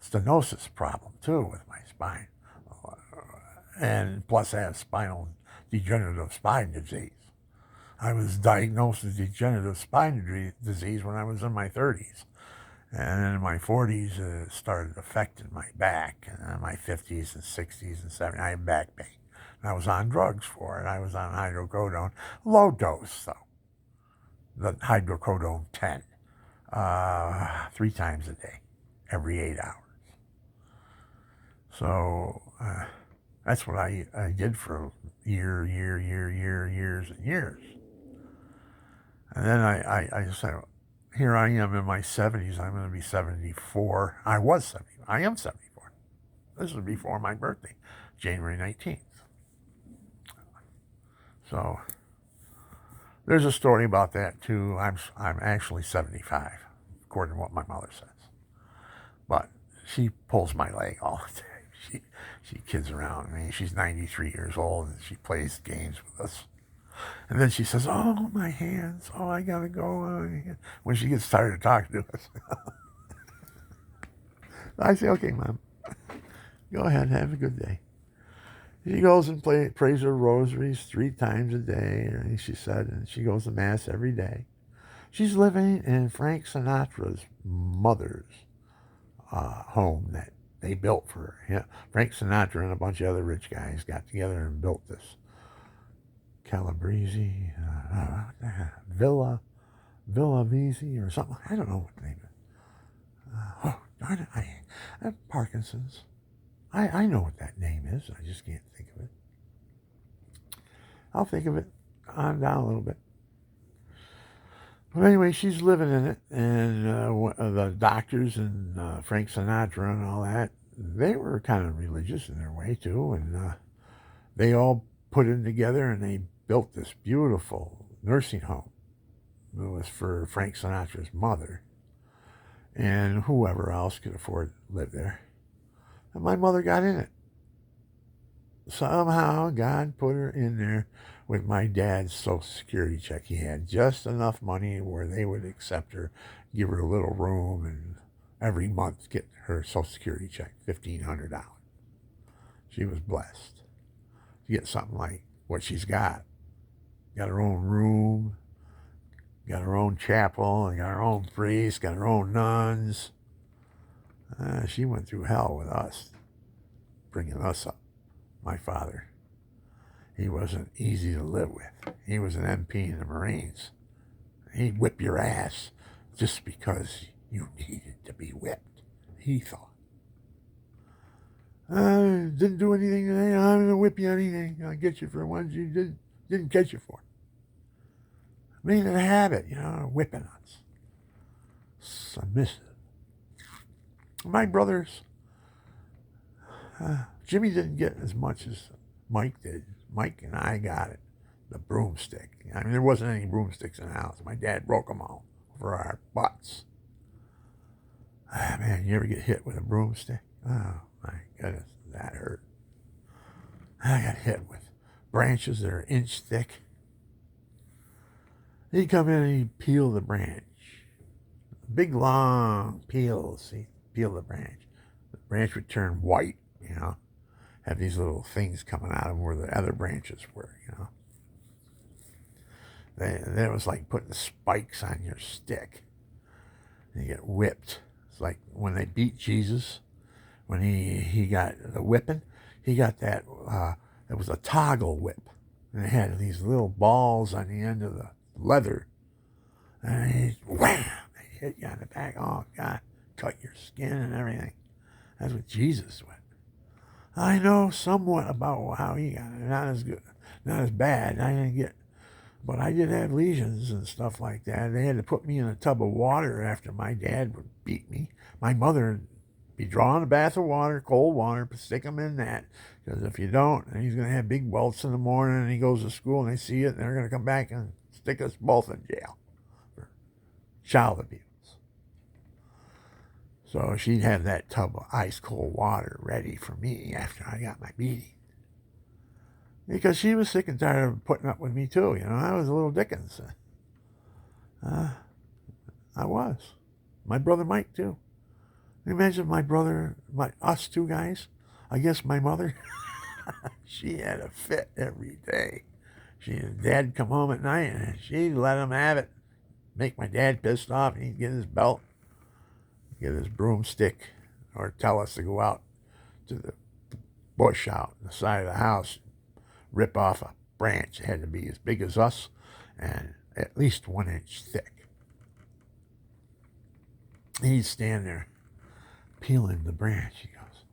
stenosis problem, too, with my spine. And plus I have degenerative spine disease. I was diagnosed with degenerative spine disease when I was in my 30s. And in my 40s, it started affecting my back. And in my 50s and 60s and 70s, I had back pain. And I was on drugs for it. I was on hydrocodone, low dose, though. The hydrocodone 10, 3 times a day, every 8 hours. So that's what I did for years and years. And then I just said, here I am in my 70s. I'm going to be 74. I am 74. This was before my birthday, January 19th. So there's a story about that too. I'm actually 75, according to what my mother says. But she pulls my leg all the time. she she kids around me. She's 93 years old and she plays games with us. And then she says, "Oh, my hands. Oh, I gotta go." When she gets tired of talking to us, I say, "Okay, Mom, go ahead, have a good day." She goes and prays her rosaries 3 times a day, and she said, and she goes to Mass every day. She's living in Frank Sinatra's mother's home that they built for her. Yeah, Frank Sinatra and a bunch of other rich guys got together and built this Calabrese Villa Visi or something. I don't know what the name is. Oh, darn it. I have Parkinson's. I know what that name is. I just can't think of it. I'll think of it on down a little bit. But anyway, she's living in it, and the doctors and Frank Sinatra and all that, they were kind of religious in their way too, and they all put in together and they built this beautiful nursing home. It was for Frank Sinatra's mother, and whoever else could afford to live there. And my mother got in it. Somehow God put her in there with my dad's Social Security check. He had just enough money where they would accept her, give her a little room, and every month get her Social Security check, $1,500. She was blessed to get something like what she's got. Got her own room, got her own chapel, and got her own priest, got her own nuns. She went through hell with us, bringing us up. My father, he wasn't easy to live with. He was an MP in the Marines. He'd whip your ass just because you needed to be whipped, he thought. Didn't do anything today. I'm going to whip you anything. I'll get you for ones you didn't catch you for. Made it a habit, whipping us. Submissive. My brothers, Jimmy didn't get as much as Mike did. Mike and I got it. The broomstick. I mean, there wasn't any broomsticks in the house. My dad broke them all over our butts. Man, you ever get hit with a broomstick? Oh, my goodness, that hurt. I got hit with branches that are inch thick. He'd come in and he'd peel the branch. Big, long peels. He'd peel the branch. The branch would turn white, have these little things coming out of them where the other branches were, That was like putting spikes on your stick. And you get whipped. It's like when they beat Jesus, when he got the whipping, he got that, it was a toggle whip. And it had these little balls on the end of the leather. And wham! They hit you on the back. Oh, God, cut your skin and everything. That's what Jesus went. I know somewhat about how he got it. Not as good, not as bad. I didn't get, but I did have lesions and stuff like that. They had to put me in a tub of water after my dad would beat me. My mother would be drawing a bath of water, cold water, stick him in that. Because if you don't, he's going to have big welts in the morning, and he goes to school and they see it, and they're going to come back and stick us both in jail for child abuse. So she'd have that tub of ice cold water ready for me after I got my beating. Because she was sick and tired of putting up with me too. I was a little Dickens. I was. My brother Mike too. Imagine my brother, us two guys. I guess my mother, she had a fit every day. She and Dad come home at night and she'd let him have it. Make my dad pissed off, and he'd get his belt, get his broomstick, or tell us to go out to the bush out on the side of the house, rip off a branch. It had to be as big as us and at least 1 inch thick. He'd stand there peeling the branch. He goes,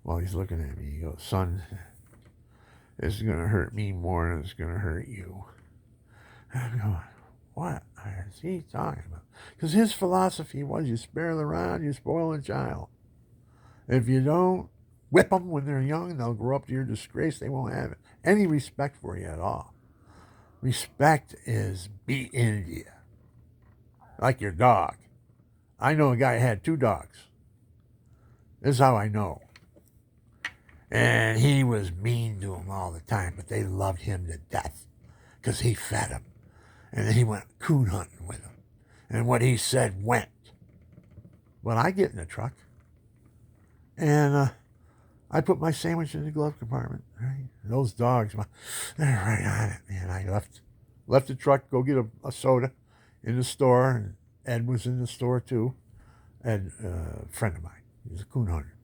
while he's looking at me, he goes, "Son, this is going to hurt me more than it's going to hurt you." And I'm going, what is he talking about? Because his philosophy was, you spare the rod, you spoil the child. If you don't whip them when they're young, they'll grow up to your disgrace. They won't have any respect for you at all. Respect is beat into you. Like your dog. I know a guy who had 2 dogs. This is how I know. And he was mean to them all the time, but they loved him to death because he fed them. And then he went coon hunting with them. And what he said went. Well, I get in the truck, and I put my sandwich in the glove compartment. Right? Those dogs, they're right on it, man. I left the truck, go get a soda in the store, and Ed was in the store too. Ed, a friend of mine, he's a coon hunter.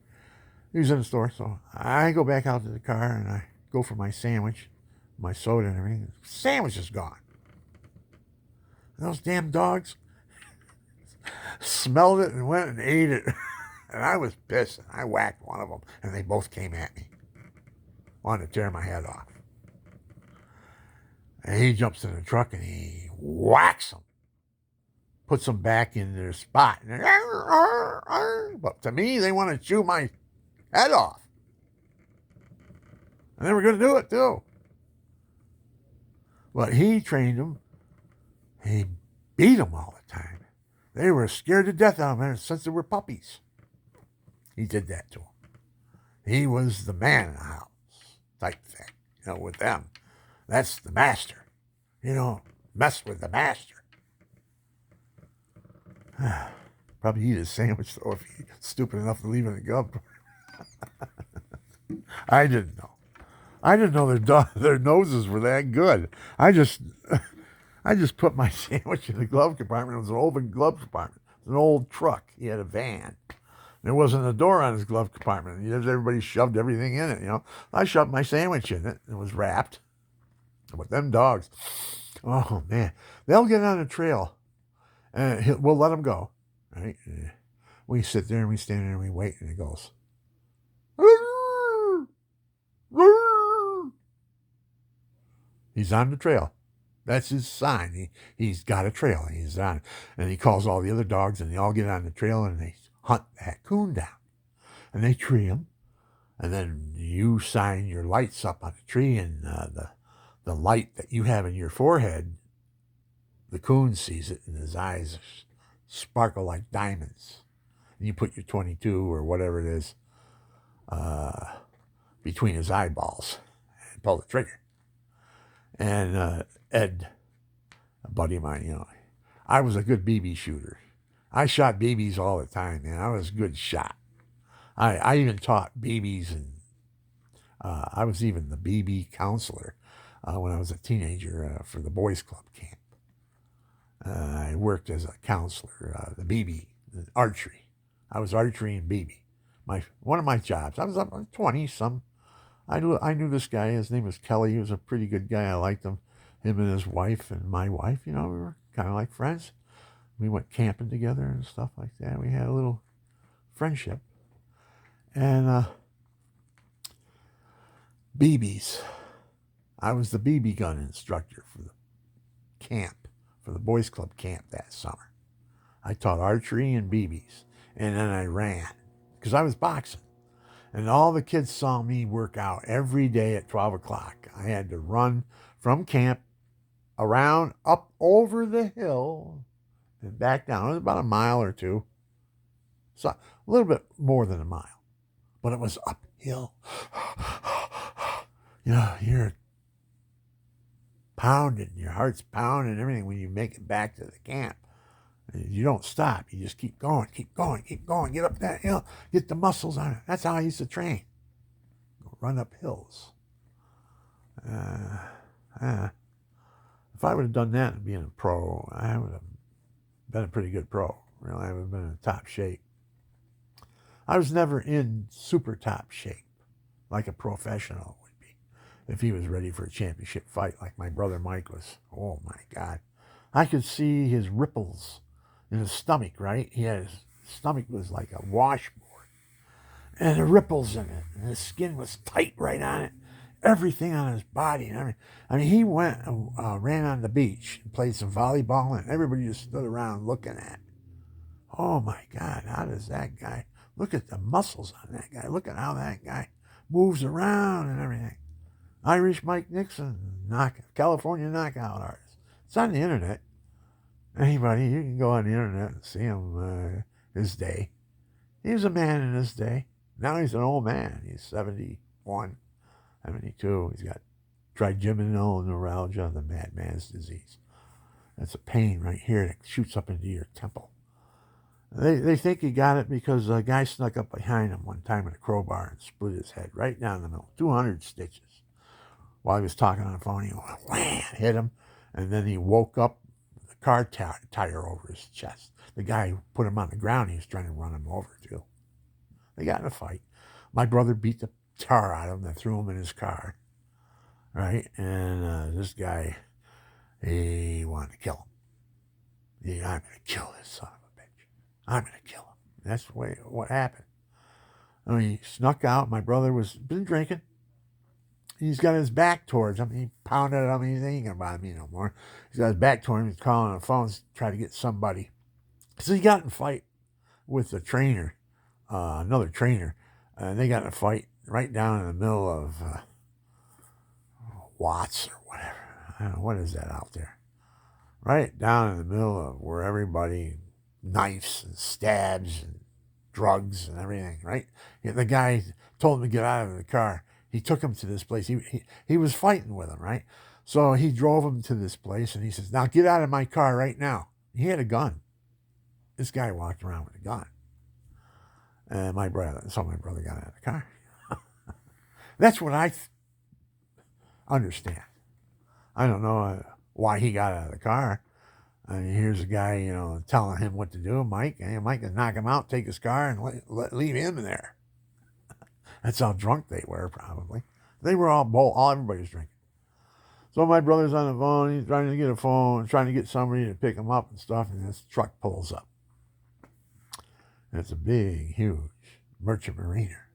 He was in the store, so I go back out to the car and I go for my sandwich, my soda and everything. The sandwich is gone. And those damn dogs smelled it and went and ate it. And I was pissed. I whacked one of them, and they both came at me. Wanted to tear my head off. And he jumps in the truck and he whacks them. Puts them back in their spot. But to me, they want to chew my head off. And they were going to do it too. But he trained them. He beat them all the time. They were scared to death of him since they were puppies. He did that to them. He was the man in the house type thing, with them. That's the master. Mess with the master. Probably eat his sandwich, though, if he's stupid enough to leave it in the glove. I didn't know. I didn't know their noses were that good. I just put my sandwich in the glove compartment. It was an open glove compartment. It was an old truck. He had a van. There wasn't a door on his glove compartment. Everybody shoved everything in it, I shoved my sandwich in it. It was wrapped. But them dogs, oh, man. They'll get on a trail, and we'll let them go, right? We sit there, and we stand there, and we wait, and it goes. He's on the trail. That's his sign. He's got a trail. He's on. And he calls all the other dogs, and they all get on the trail, and they hunt that coon down. And they tree him. And then you sign your lights up on the tree, and the light that you have in your forehead, the coon sees it, and his eyes sparkle like diamonds. And you put your 22 or whatever it is between his eyeballs and pull the trigger. And Ed, a buddy of mine, I was a good BB shooter. I shot BBs all the time, man. I was a good shot. I even taught BBs, and I was even the BB counselor when I was a teenager for the Boys Club camp. I worked as a counselor, the BB, the archery. I was archery and BB. One of my jobs. I was up 20-some. I knew this guy. His name was Kelly. He was a pretty good guy. I liked him. Him and his wife and my wife, we were kind of like friends. We went camping together and stuff like that. We had a little friendship. And BBs. I was the BB gun instructor for the camp, for the Boys Club camp that summer. I taught archery and BBs. And then I ran because I was boxing. And all the kids saw me work out every day at 12 o'clock. I had to run from camp around, up over the hill, and back down. It was about a mile or two. So a little bit more than a mile. But it was uphill. You're pounding. Your heart's pounding and everything when you make it back to the camp. You don't stop. You just keep going. Get up that hill. Get the muscles on it. That's how I used to train. Run up hills. If I would have done that and being a pro, I would have been a pretty good pro. Really, I would have been in top shape. I was never in super top shape like a professional would be if he was ready for a championship fight like my brother Mike was. Oh, my God. I could see his ripples in his stomach, right? His stomach was like a washboard. And the ripples in it. And his skin was tight right on it. Everything on his body. And everything. I mean, he went and ran on the beach and played some volleyball, and everybody just stood around looking at it. Oh, my God, how does that guy... Look at the muscles on that guy. Look at how that guy moves around and everything. Irish Mike Nixon, California knockout artist. It's on the internet. Anybody, you can go on the internet and see him his day. He was a man in his day. Now he's an old man. He's 70, 71, 72. He's got trigeminal neuralgia, the madman's disease. That's a pain right here that shoots up into your temple. They think he got it because a guy snuck up behind him one time with a crowbar and split his head right down the middle, 200 stitches. While he was talking on the phone, he went, wham, hit him, and then he woke up with a car tire over his chest. The guy who put him on the ground, he was trying to run him over too. They got in a fight. My brother beat the tar out of him and threw him in his car, right? And this guy, he wanted to kill him. I'm going to kill this son of a bitch. I'm going to kill him. That's the way what happened. I mean, he snuck out. My brother been drinking. He's got his back towards him. He pounded at him. He ain't going to bother me no more. He's got his back toward him. He's calling on the phone to try to get somebody. So he got in a fight with the trainer, another trainer. And they got in a fight right down in the middle of Watts or whatever. I don't know, what is that out there? Right down in the middle of where everybody knives and stabs and drugs and everything, right? The guy told him to get out of the car. He took him to this place. He was fighting with him, right? So he drove him to this place, and he says, now get out of my car right now. He had a gun. This guy walked around with a gun. And my brother got out of the car. That's what I understand. I don't know why he got out of the car. I mean, here's a guy, telling him what to do, Mike. And Mike can knock him out, take his car, and leave him in there. That's how drunk they were, probably. They were everybody was drinking. So my brother's on the phone. He's trying to get a phone, trying to get somebody to pick him up and stuff. And this truck pulls up. And it's a big, huge merchant mariner.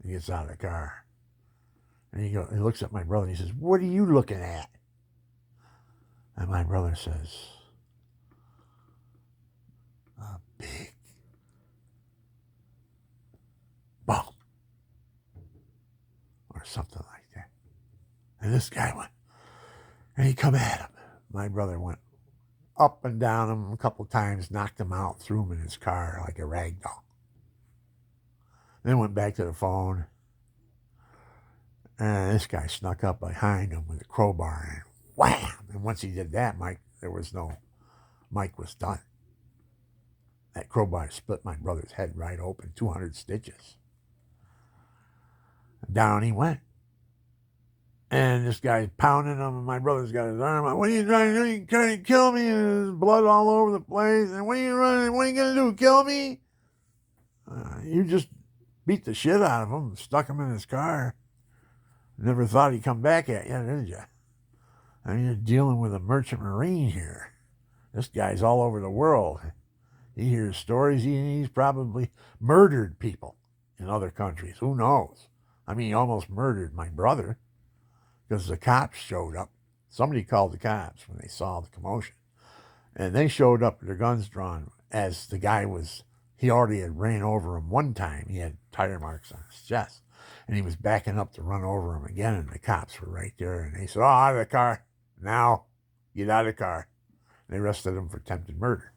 He gets out of the car. And he looks at my brother and he says, what are you looking at? And my brother says, a big bump. Or something like that. And this guy went, and he come at him. My brother went up and down him a couple times, knocked him out, threw him in his car like a rag doll. Then went back to the phone. And this guy snuck up behind him with a crowbar and wham! And once he did that, Mike was done. That crowbar split my brother's head right open, 200 stitches. Down he went. And this guy's pounding him, and my brother's got his arm out. What are you trying to do? You trying to kill me? And there's blood all over the place. And what are you running? What are you going to do? Kill me? You just beat the shit out of him, stuck him in his car. Never thought he'd come back at you, did you? I mean, you're dealing with a merchant marine here. This guy's all over the world. He hears stories. He's probably murdered people in other countries. Who knows? I mean, he almost murdered my brother because the cops showed up. Somebody called the cops when they saw the commotion. And they showed up with their guns drawn as the guy he already had ran over him one time. He had tire marks on his chest. And he was backing up to run over him again, and the cops were right there. And they said, out of the car. Now, get out of the car. And they arrested him for attempted murder.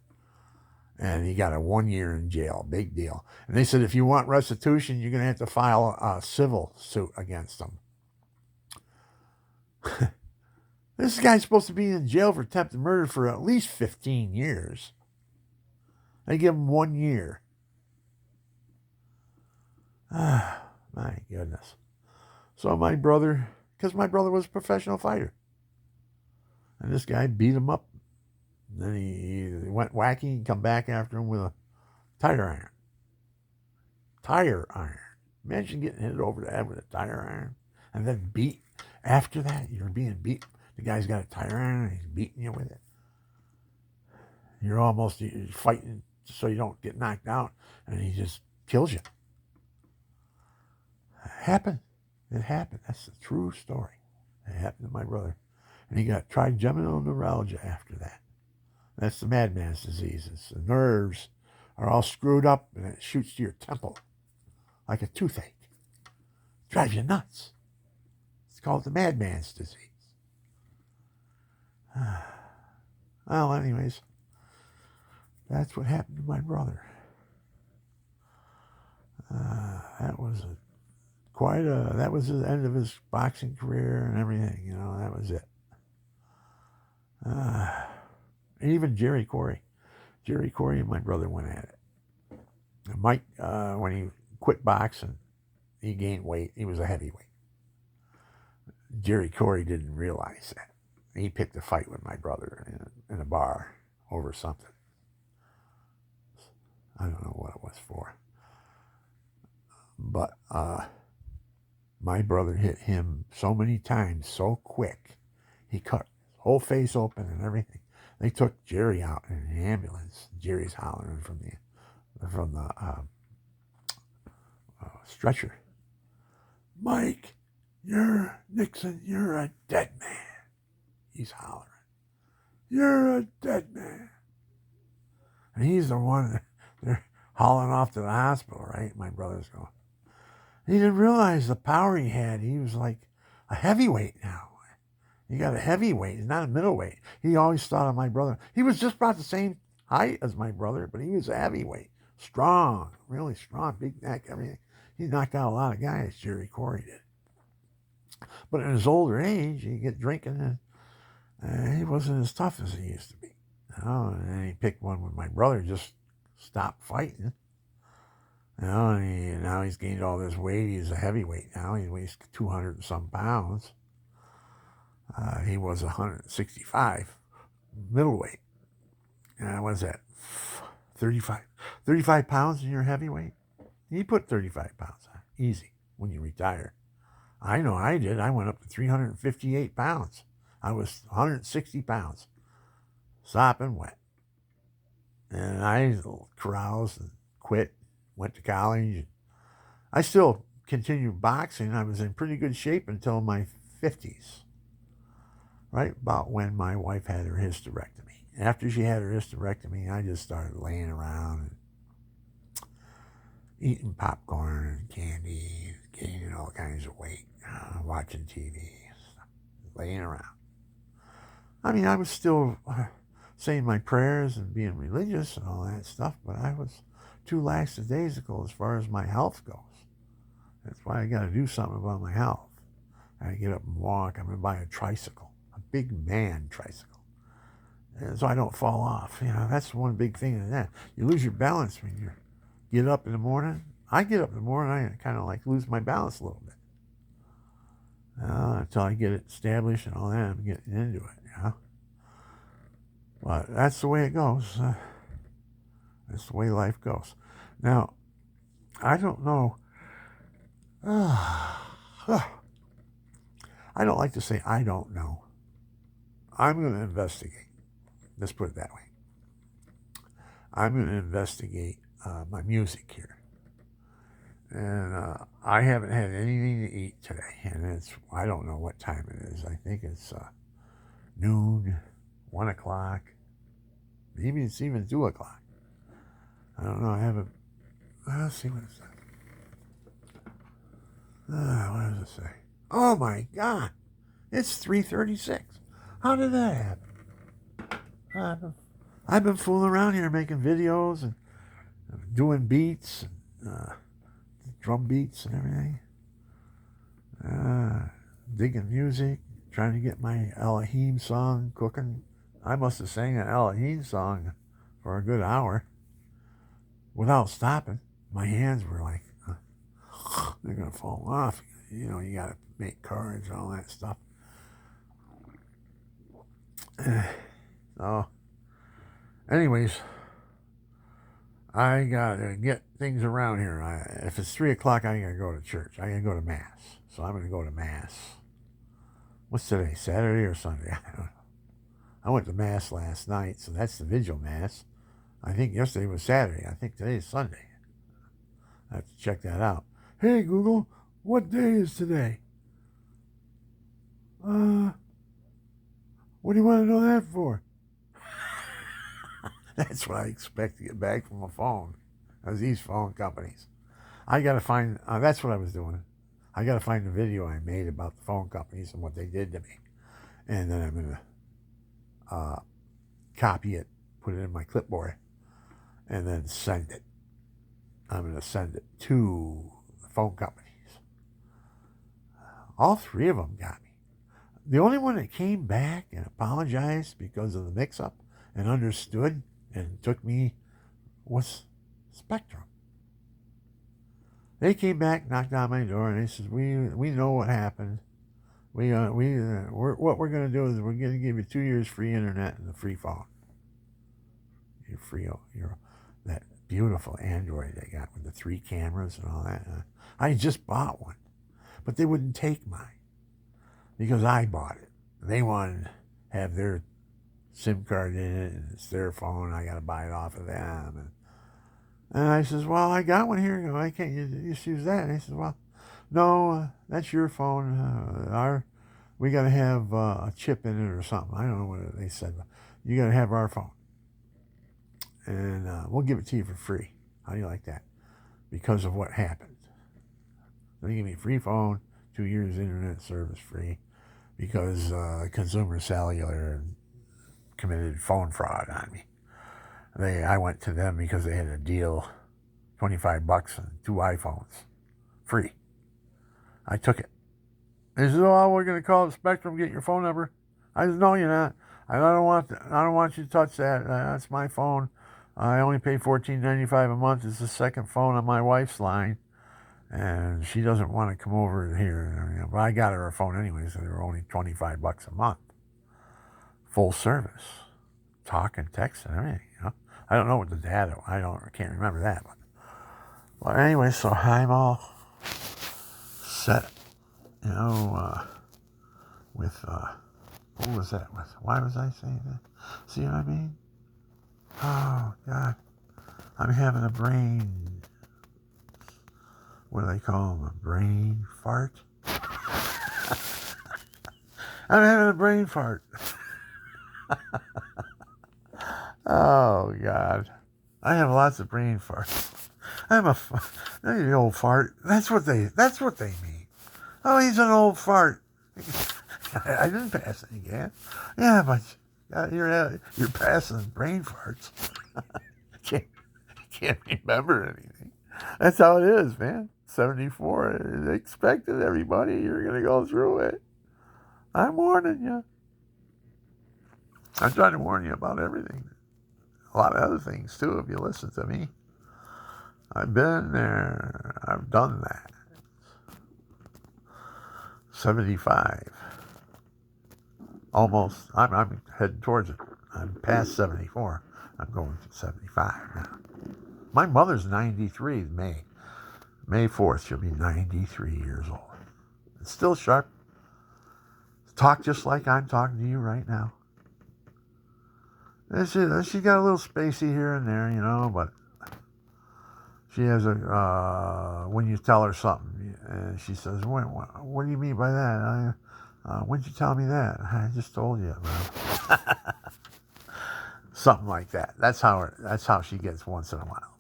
And he got a 1 year in jail. Big deal. And they said, if you want restitution, you're going to have to file a civil suit against him. This guy's supposed to be in jail for attempted murder for at least 15 years. They give him 1 year. My goodness. So my brother, because my brother was a professional fighter. And this guy beat him up. And then he went wacky and come back after him with a tire iron. Tire iron. Imagine getting hit over the head with a tire iron. And then beat. After that, you're being beat. The guy's got a tire iron and he's beating you with it. You're fighting so you don't get knocked out. And he just kills you. It happened. That's a true story. It happened to my brother. And he got trigeminal neuralgia after that. That's the madman's disease. The nerves are all screwed up and it shoots to your temple like a toothache. Drives you nuts. It's called the madman's disease. Well, anyways, that's what happened to my brother. That was a that was the end of his boxing career and everything. You know, that was it. And even Jerry Corey and my brother went at it. And Mike, when he quit boxing, he gained weight. He was a heavyweight. Jerry Corey didn't realize that. He picked a fight with my brother in a bar over something. I don't know what it was for. But my brother hit him so many times, so quick, he cut his whole face open and everything. They took Jerry out in an ambulance. Jerry's hollering from the stretcher. Mike, Nixon, you're a dead man. He's hollering. You're a dead man. And he's the one that they're hauling off to the hospital, right? My brother's going. He didn't realize the power he had. He was like a heavyweight now. He got a heavyweight. He's not a middleweight. He always thought of my brother. He was just about the same height as my brother, but he was a heavyweight. Strong, really strong, big neck, everything. He knocked out a lot of guys, Jerry Corey did. But in his older age, he get drinking, and he wasn't as tough as he used to be. You know, and then he picked one with my brother, just stopped fighting. You know, and now he's gained all this weight. He's a heavyweight now. He weighs 200 and some pounds. He was 165, middleweight. And what is that? 35 pounds in your heavyweight? He put 35 pounds on. Easy when you retire. I know I did. I went up to 358 pounds. I was 160 pounds. Sopping wet. And I caroused and quit. Went to college. I still continued boxing. I was in pretty good shape until my 50s. Right about when my wife had her hysterectomy. After she had her hysterectomy, I just started laying around and eating popcorn and candy, and gaining all kinds of weight, watching TV, laying around. I mean, I was still saying my prayers and being religious and all that stuff, but I was too lackadaisical as far as my health goes. That's why I got to do something about my health. I get up and walk. I'm going to buy a tricycle. A big man tricycle, and so I don't fall off. You know, that's one big thing in that. You lose your balance when you get up in the morning. I get up in the morning, I kind of like lose my balance a little bit. Until I get it established and all that, I'm getting into it, you know. But that's the way it goes. That's the way life goes. Now, I don't know. I don't like to say I don't know. I'm going to investigate. Let's put it that way. I'm going to investigate my music here. And I haven't had anything to eat today. And I don't know what time it is. I think it's noon, 1 o'clock. Maybe it's even 2 o'clock. I don't know. I haven't. Let's see what it's like. What does it say? Oh my God. It's 3:36. How did that happen? I've been fooling around here making videos and doing beats, and drum beats and everything. Digging music, trying to get my Elohim song cooking. I must have sang an Elohim song for a good hour without stopping. My hands were like, they're going to fall off. You know, you got to make cards and all that stuff. So, anyways, I got to get things around here. If it's 3 o'clock, I got to go to church. I got to go to Mass. So I'm going to go to Mass. What's today, Saturday or Sunday? I don't know. I went to Mass last night, so that's the Vigil Mass. I think yesterday was Saturday. I think today is Sunday. I have to check that out. Hey, Google, what day is today? What do you want to know that for? That's what I expect to get back from a phone. As these phone companies. I got to find, that's what I was doing. I got to find the video I made about the phone companies and what they did to me. And then I'm going to copy it, put it in my clipboard, and then send it. I'm going to send it to the phone companies. All three of them got me. The only one that came back and apologized because of the mix-up and understood and took me was Spectrum. They came back, knocked on my door, and they said, "We know what happened. What we're going to do is we're going to give you 2 years free internet and a free phone. Your that beautiful Android they got with the 3 cameras and all that. I just bought one, but they wouldn't take mine because I bought it. They wanted to have their SIM card in it, and it's their phone. I got to buy it off of them. And I says, well, I got one here. Why can't you just use that? And he says, well, no, that's your phone. We got to have a chip in it or something. I don't know what they said. But you got to have our phone. And we'll give it to you for free. How do you like that? Because of what happened. They give me a free phone, 2 years internet service free, because Consumer Cellular committed phone fraud on me. I went to them because they had a deal, $25 and 2 iPhones, free. I took it. They said, "Oh, we're going to call Spectrum, get your phone number." I said, "No, you're not. I don't want you to touch that. That's my phone. I only pay $14.95 a month. It's the second phone on my wife's line, and she doesn't want to come over here. But I got her a phone anyway, so they were only $25 a month, full service, talk and text and everything. I don't know what the data. I can't remember that. But anyway, so I'm all set. With what was that with? Why was I saying that? See what I mean? Oh God, I'm having a brain. What do they call them? A brain fart? I'm having a brain fart. Oh God, I have lots of brain farts. The old fart. That's what they mean. Oh, he's an old fart. I didn't pass any gas. Yeah, but you're passing brain farts. can't remember anything. That's how it is, man. 74. They expected everybody. You're gonna go through it. I'm warning you. I'm trying to warn you about everything. A lot of other things too, if you listen to me. I've been there. I've done that. 75. Almost. I'm heading towards it. I'm past 74. I'm going to 75 now. My mother's 93 in May. May 4th, she'll be 93 years old. It's still sharp. Talk just like I'm talking to you right now. She got a little spacey here and there, but she has when you tell her something, and she says, what do you mean by that? When'd you tell me that? I just told you, man. Something like that. That's how she gets once in a while.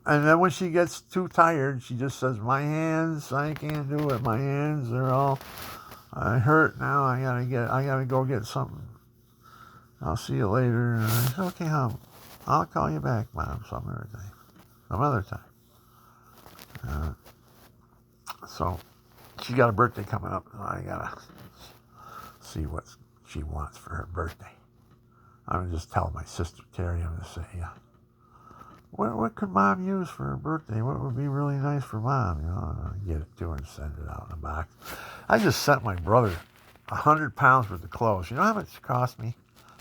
And then when she gets too tired, she just says, my hands, I can't do it. My hands, they're all, I hurt now. I gotta go get something. I'll see you later. And I said, okay, I'll call you back, Mom, some other time. So she got a birthday coming up, and I gotta see what she wants for her birthday. I'm gonna just tell my sister Terry. I'm gonna say, what could Mom use for her birthday? What would be really nice for Mom? Get it to her and send it out in a box. I just sent my brother 100 pounds worth of clothes. You know how much it cost me?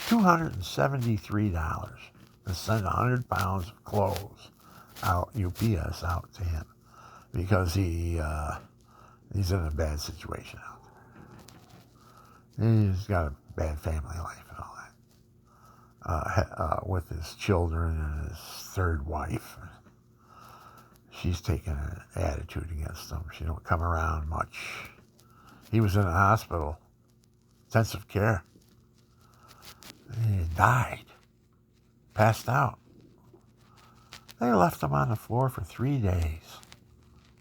$273 to send 100 pounds of clothes out, UPS out to him, because he's in a bad situation out there. He's got a bad family life and all that, with his children and his third wife. She's taking an attitude against him. She don't come around much. He was in a hospital, intensive care. He died, passed out. They left him on the floor for 3 days.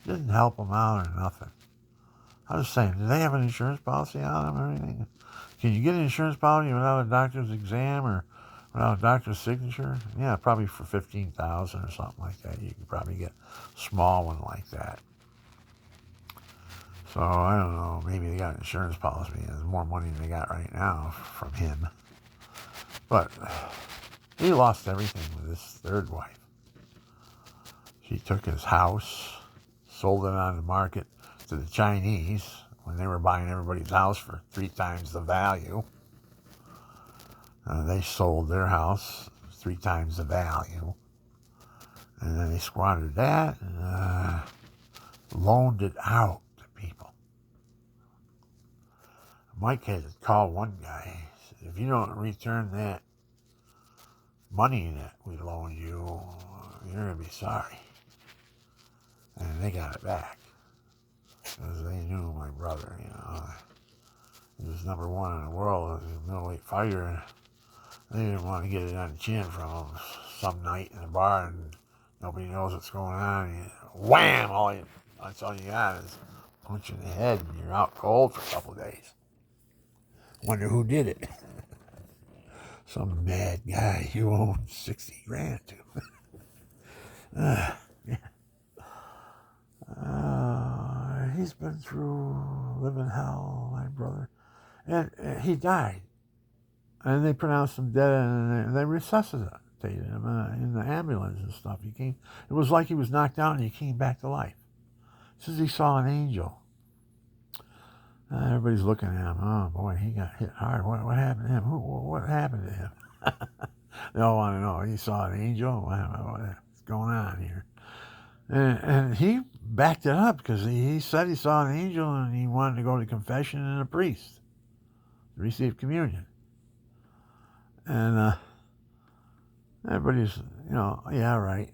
Didn't help him out or nothing. I was saying, do they have an insurance policy on him or anything? Can you get an insurance policy without a doctor's exam or without a doctor's signature? Yeah, probably for $15,000 or something like that. You could probably get a small one like that. So I don't know, maybe they got an insurance policy and there's more money than they got right now from him. But he lost everything with his third wife. She took his house, sold it on the market to the Chinese when they were buying everybody's house for 3 times the value. They sold their house 3 times the value. And then they squandered that and loaned it out to people. Mike had to call one guy. He said, if you don't return that money that we loaned you, you're going to be sorry. And they got it back. Because they knew my brother, He was number 1 in the world as a middleweight fighter. And they didn't want to get it on the chin from him some night in a bar and nobody knows what's going on. And wham! That's all you got is a punch in the head and you're out cold for a couple of days. Wonder who did it. Some mad guy you owe 60 grand to. Yeah. He's been through living hell, my brother. And he died. And they pronounced him dead and they resuscitated him in the ambulance and stuff. It was like he was knocked out and he came back to life. Says he saw an angel. Everybody's looking at him. Oh boy, he got hit hard. What happened to him? What happened to him? They all want to know. He saw an angel. What's going on here? And he backed it up because he said he saw an angel and he wanted to go to confession and a priest to receive communion. And everybody's, yeah, right.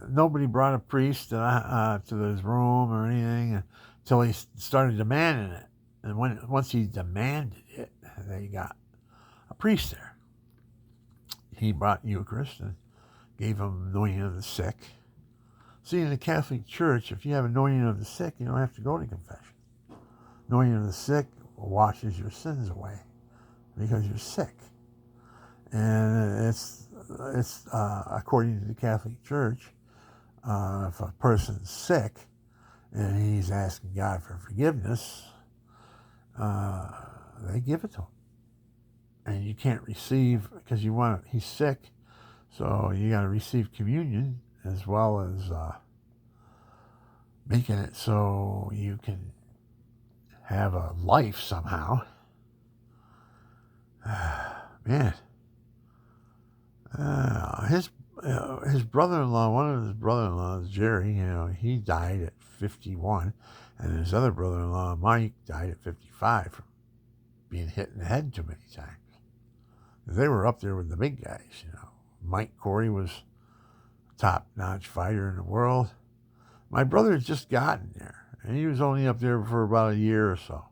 Nobody brought a priest to his room or anything until he started demanding it. And once he demanded it, they got a priest there. He brought Eucharist and gave him anointing of the sick. See, in the Catholic Church, if you have anointing of the sick, you don't have to go to confession. Anointing of the sick washes your sins away because you're sick. And it's according to the Catholic Church, if a person's sick and he's asking God for forgiveness, they give it to him. And you can't receive, because he's sick, so you got to receive communion as well as making it so you can have a life somehow. Man. His brother-in-law, one of his brother-in-laws, Jerry, he died at 51, and his other brother-in-law, Mike, died at 55 from being hit in the head too many times. They were up there with the big guys, Mike Corey was a top-notch fighter in the world. My brother had just gotten there, and he was only up there for about a year or so.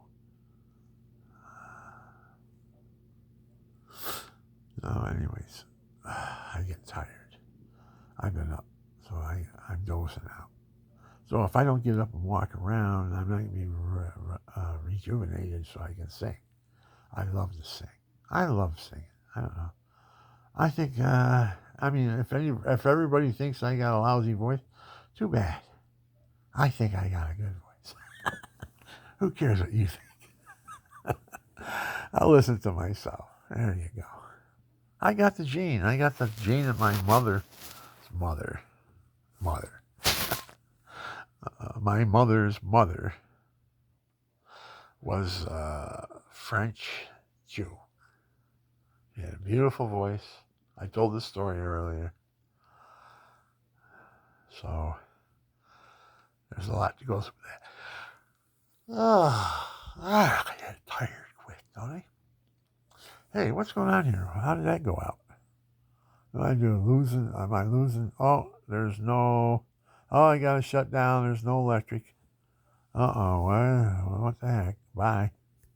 Anyways, I get tired. I've been up, so I'm dozing out. So if I don't get up and walk around, I'm not going to be rejuvenated so I can sing. I love to sing. I love singing. I don't know. I think, if everybody thinks I got a lousy voice, too bad. I think I got a good voice. Who cares what you think? I'll listen to myself. There you go. I got the gene. I got the gene of my mother's mother. My mother's mother was French Jew. She had a beautiful voice. I told this story earlier. So there's a lot to go through that. I get tired quick, don't I? Hey, what's going on here? How did that go out? Am I losing? Oh, I got to shut down. There's no electric. Uh-oh. What the heck? Bye.